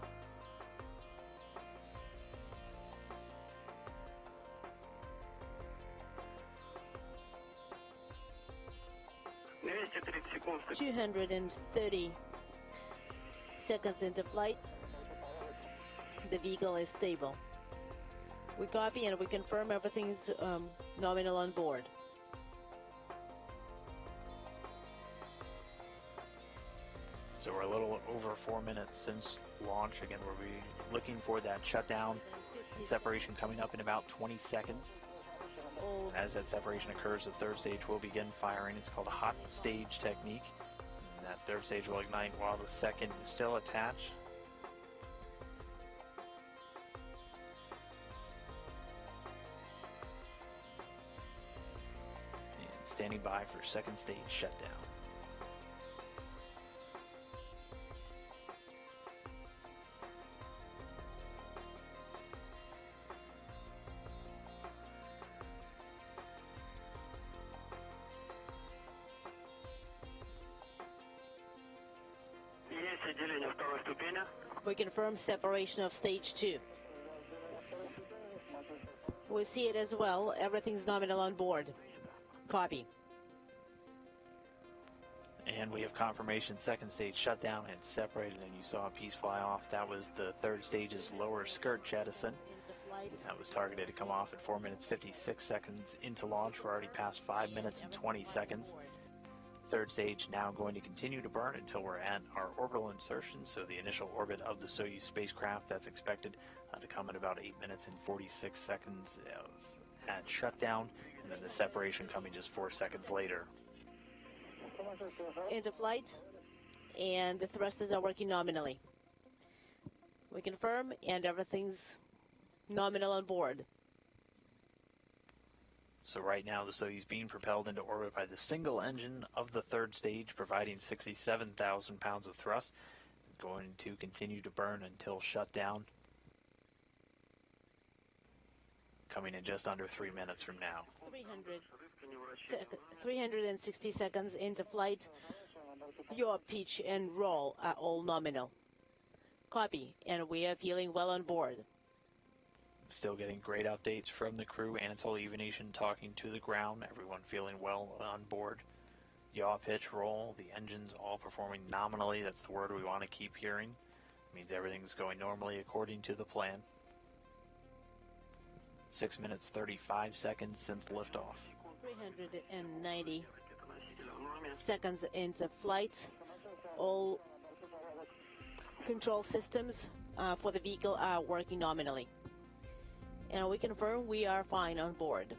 ...230 seconds into flight. The vehicle is stable. We copy and we confirm everything's nominal on board. So we're a little over 4 minutes since launch. Again, we'll be looking for that shutdown and separation coming up in about 20 seconds. As that separation occurs, the third stage will begin firing. It's called a hot stage technique. And that third stage will ignite while the second is still attached. And standing by for second stage shutdown. We confirm separation of stage 2. We see it as well. Everything's nominal on board. Copy. And we have confirmation second stage shut down and separated, and you saw a piece fly off. That was the third stage's lower skirt jettison. That was targeted to come off at 4 minutes 56 seconds into launch. We're already past 5 minutes and 20 seconds. Third stage now going to continue to burn until we're at our orbital insertion, so the initial orbit of the Soyuz spacecraft that's expected to come in about 8 minutes and 46 seconds at shutdown, and then the separation coming just 4 seconds later. Into flight, and the thrusters are working nominally. We confirm, and everything's nominal on board. So right now the Soyuz being propelled into orbit by the single engine of the third stage, providing 67,000 pounds of thrust, going to continue to burn until shutdown, coming in just under 3 minutes from now. 360 seconds into flight. Your pitch and roll are all nominal. Copy, and we are feeling well on board. Still getting great updates from the crew. Anatoly Ivanishin talking to the ground. Everyone feeling well on board. Yaw, pitch, roll. The engines all performing nominally. That's the word we want to keep hearing. It means everything's going normally according to the plan. 6 minutes 35 seconds since liftoff. 390 seconds into flight. All control systems for the vehicle are working nominally. And we confirm we are fine on board.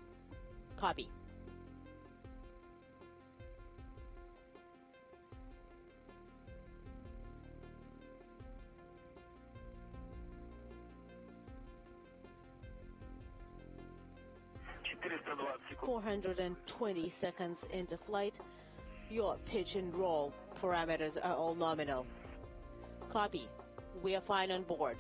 Copy. ...420 seconds into flight. Your pitch and roll parameters are all nominal. Copy. We are fine on board.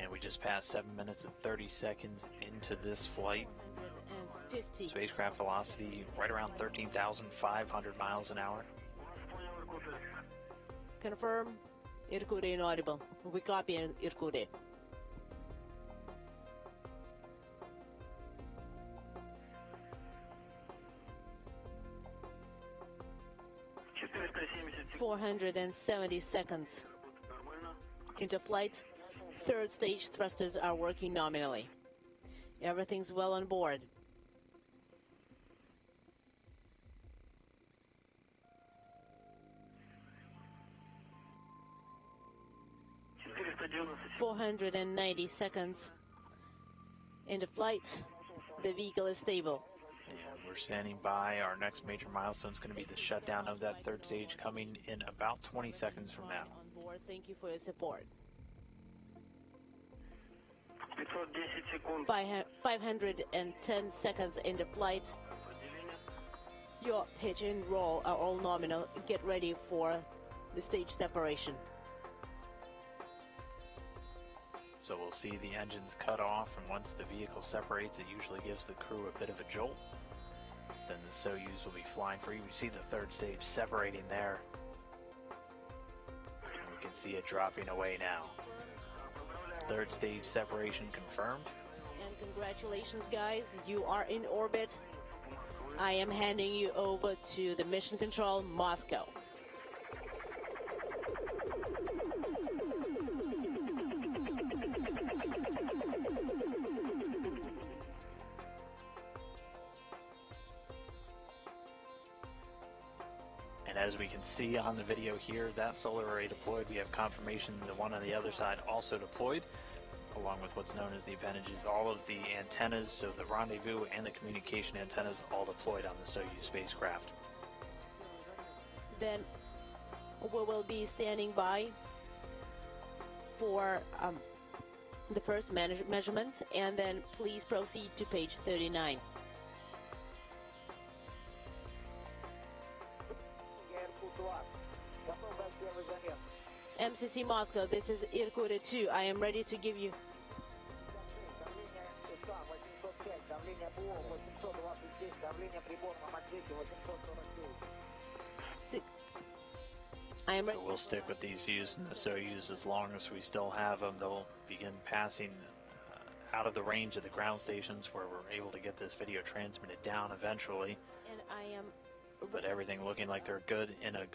And we just passed 7 minutes and 30 seconds into this flight. Spacecraft velocity right around 13,500 miles an hour. Confirm. Irkutsk inaudible. We copy Irkutsk. ...470 seconds into flight. Third stage thrusters are working nominally. Everything's well on board. ...490 seconds into flight. The vehicle is stable. And we're standing by. Our next major milestone is going to be the shutdown of that third stage coming in about 20 seconds from now. On board. Thank you for your support. 510 seconds into flight. Your pitch and roll are all nominal. Get ready for the stage separation. So we'll see the engines cut off, and once the vehicle separates, it usually gives the crew a bit of a jolt. Then the Soyuz will be flying free. We see the third stage separating there. And we can see it dropping away now. Third stage separation confirmed. And congratulations, guys. You are in orbit. I am handing you over to the Mission Control, Moscow. And as we can see on the video here, that solar array deployed. We have confirmation the one on the other side also deployed, along with what's known as the appendages. All of the antennas, so the rendezvous and the communication antennas, all deployed on the Soyuz spacecraft. Then we will be standing by for the first measurement, and then please proceed to page 39. MCC Moscow, this is Irkut 2. I am ready to give you. I am ready. So we'll stick with these views in the Soyuz as long as we still have them. They'll begin passing out of the range of the ground stations where we're able to get this video transmitted down eventually. And I am. But everything looking like they're good in a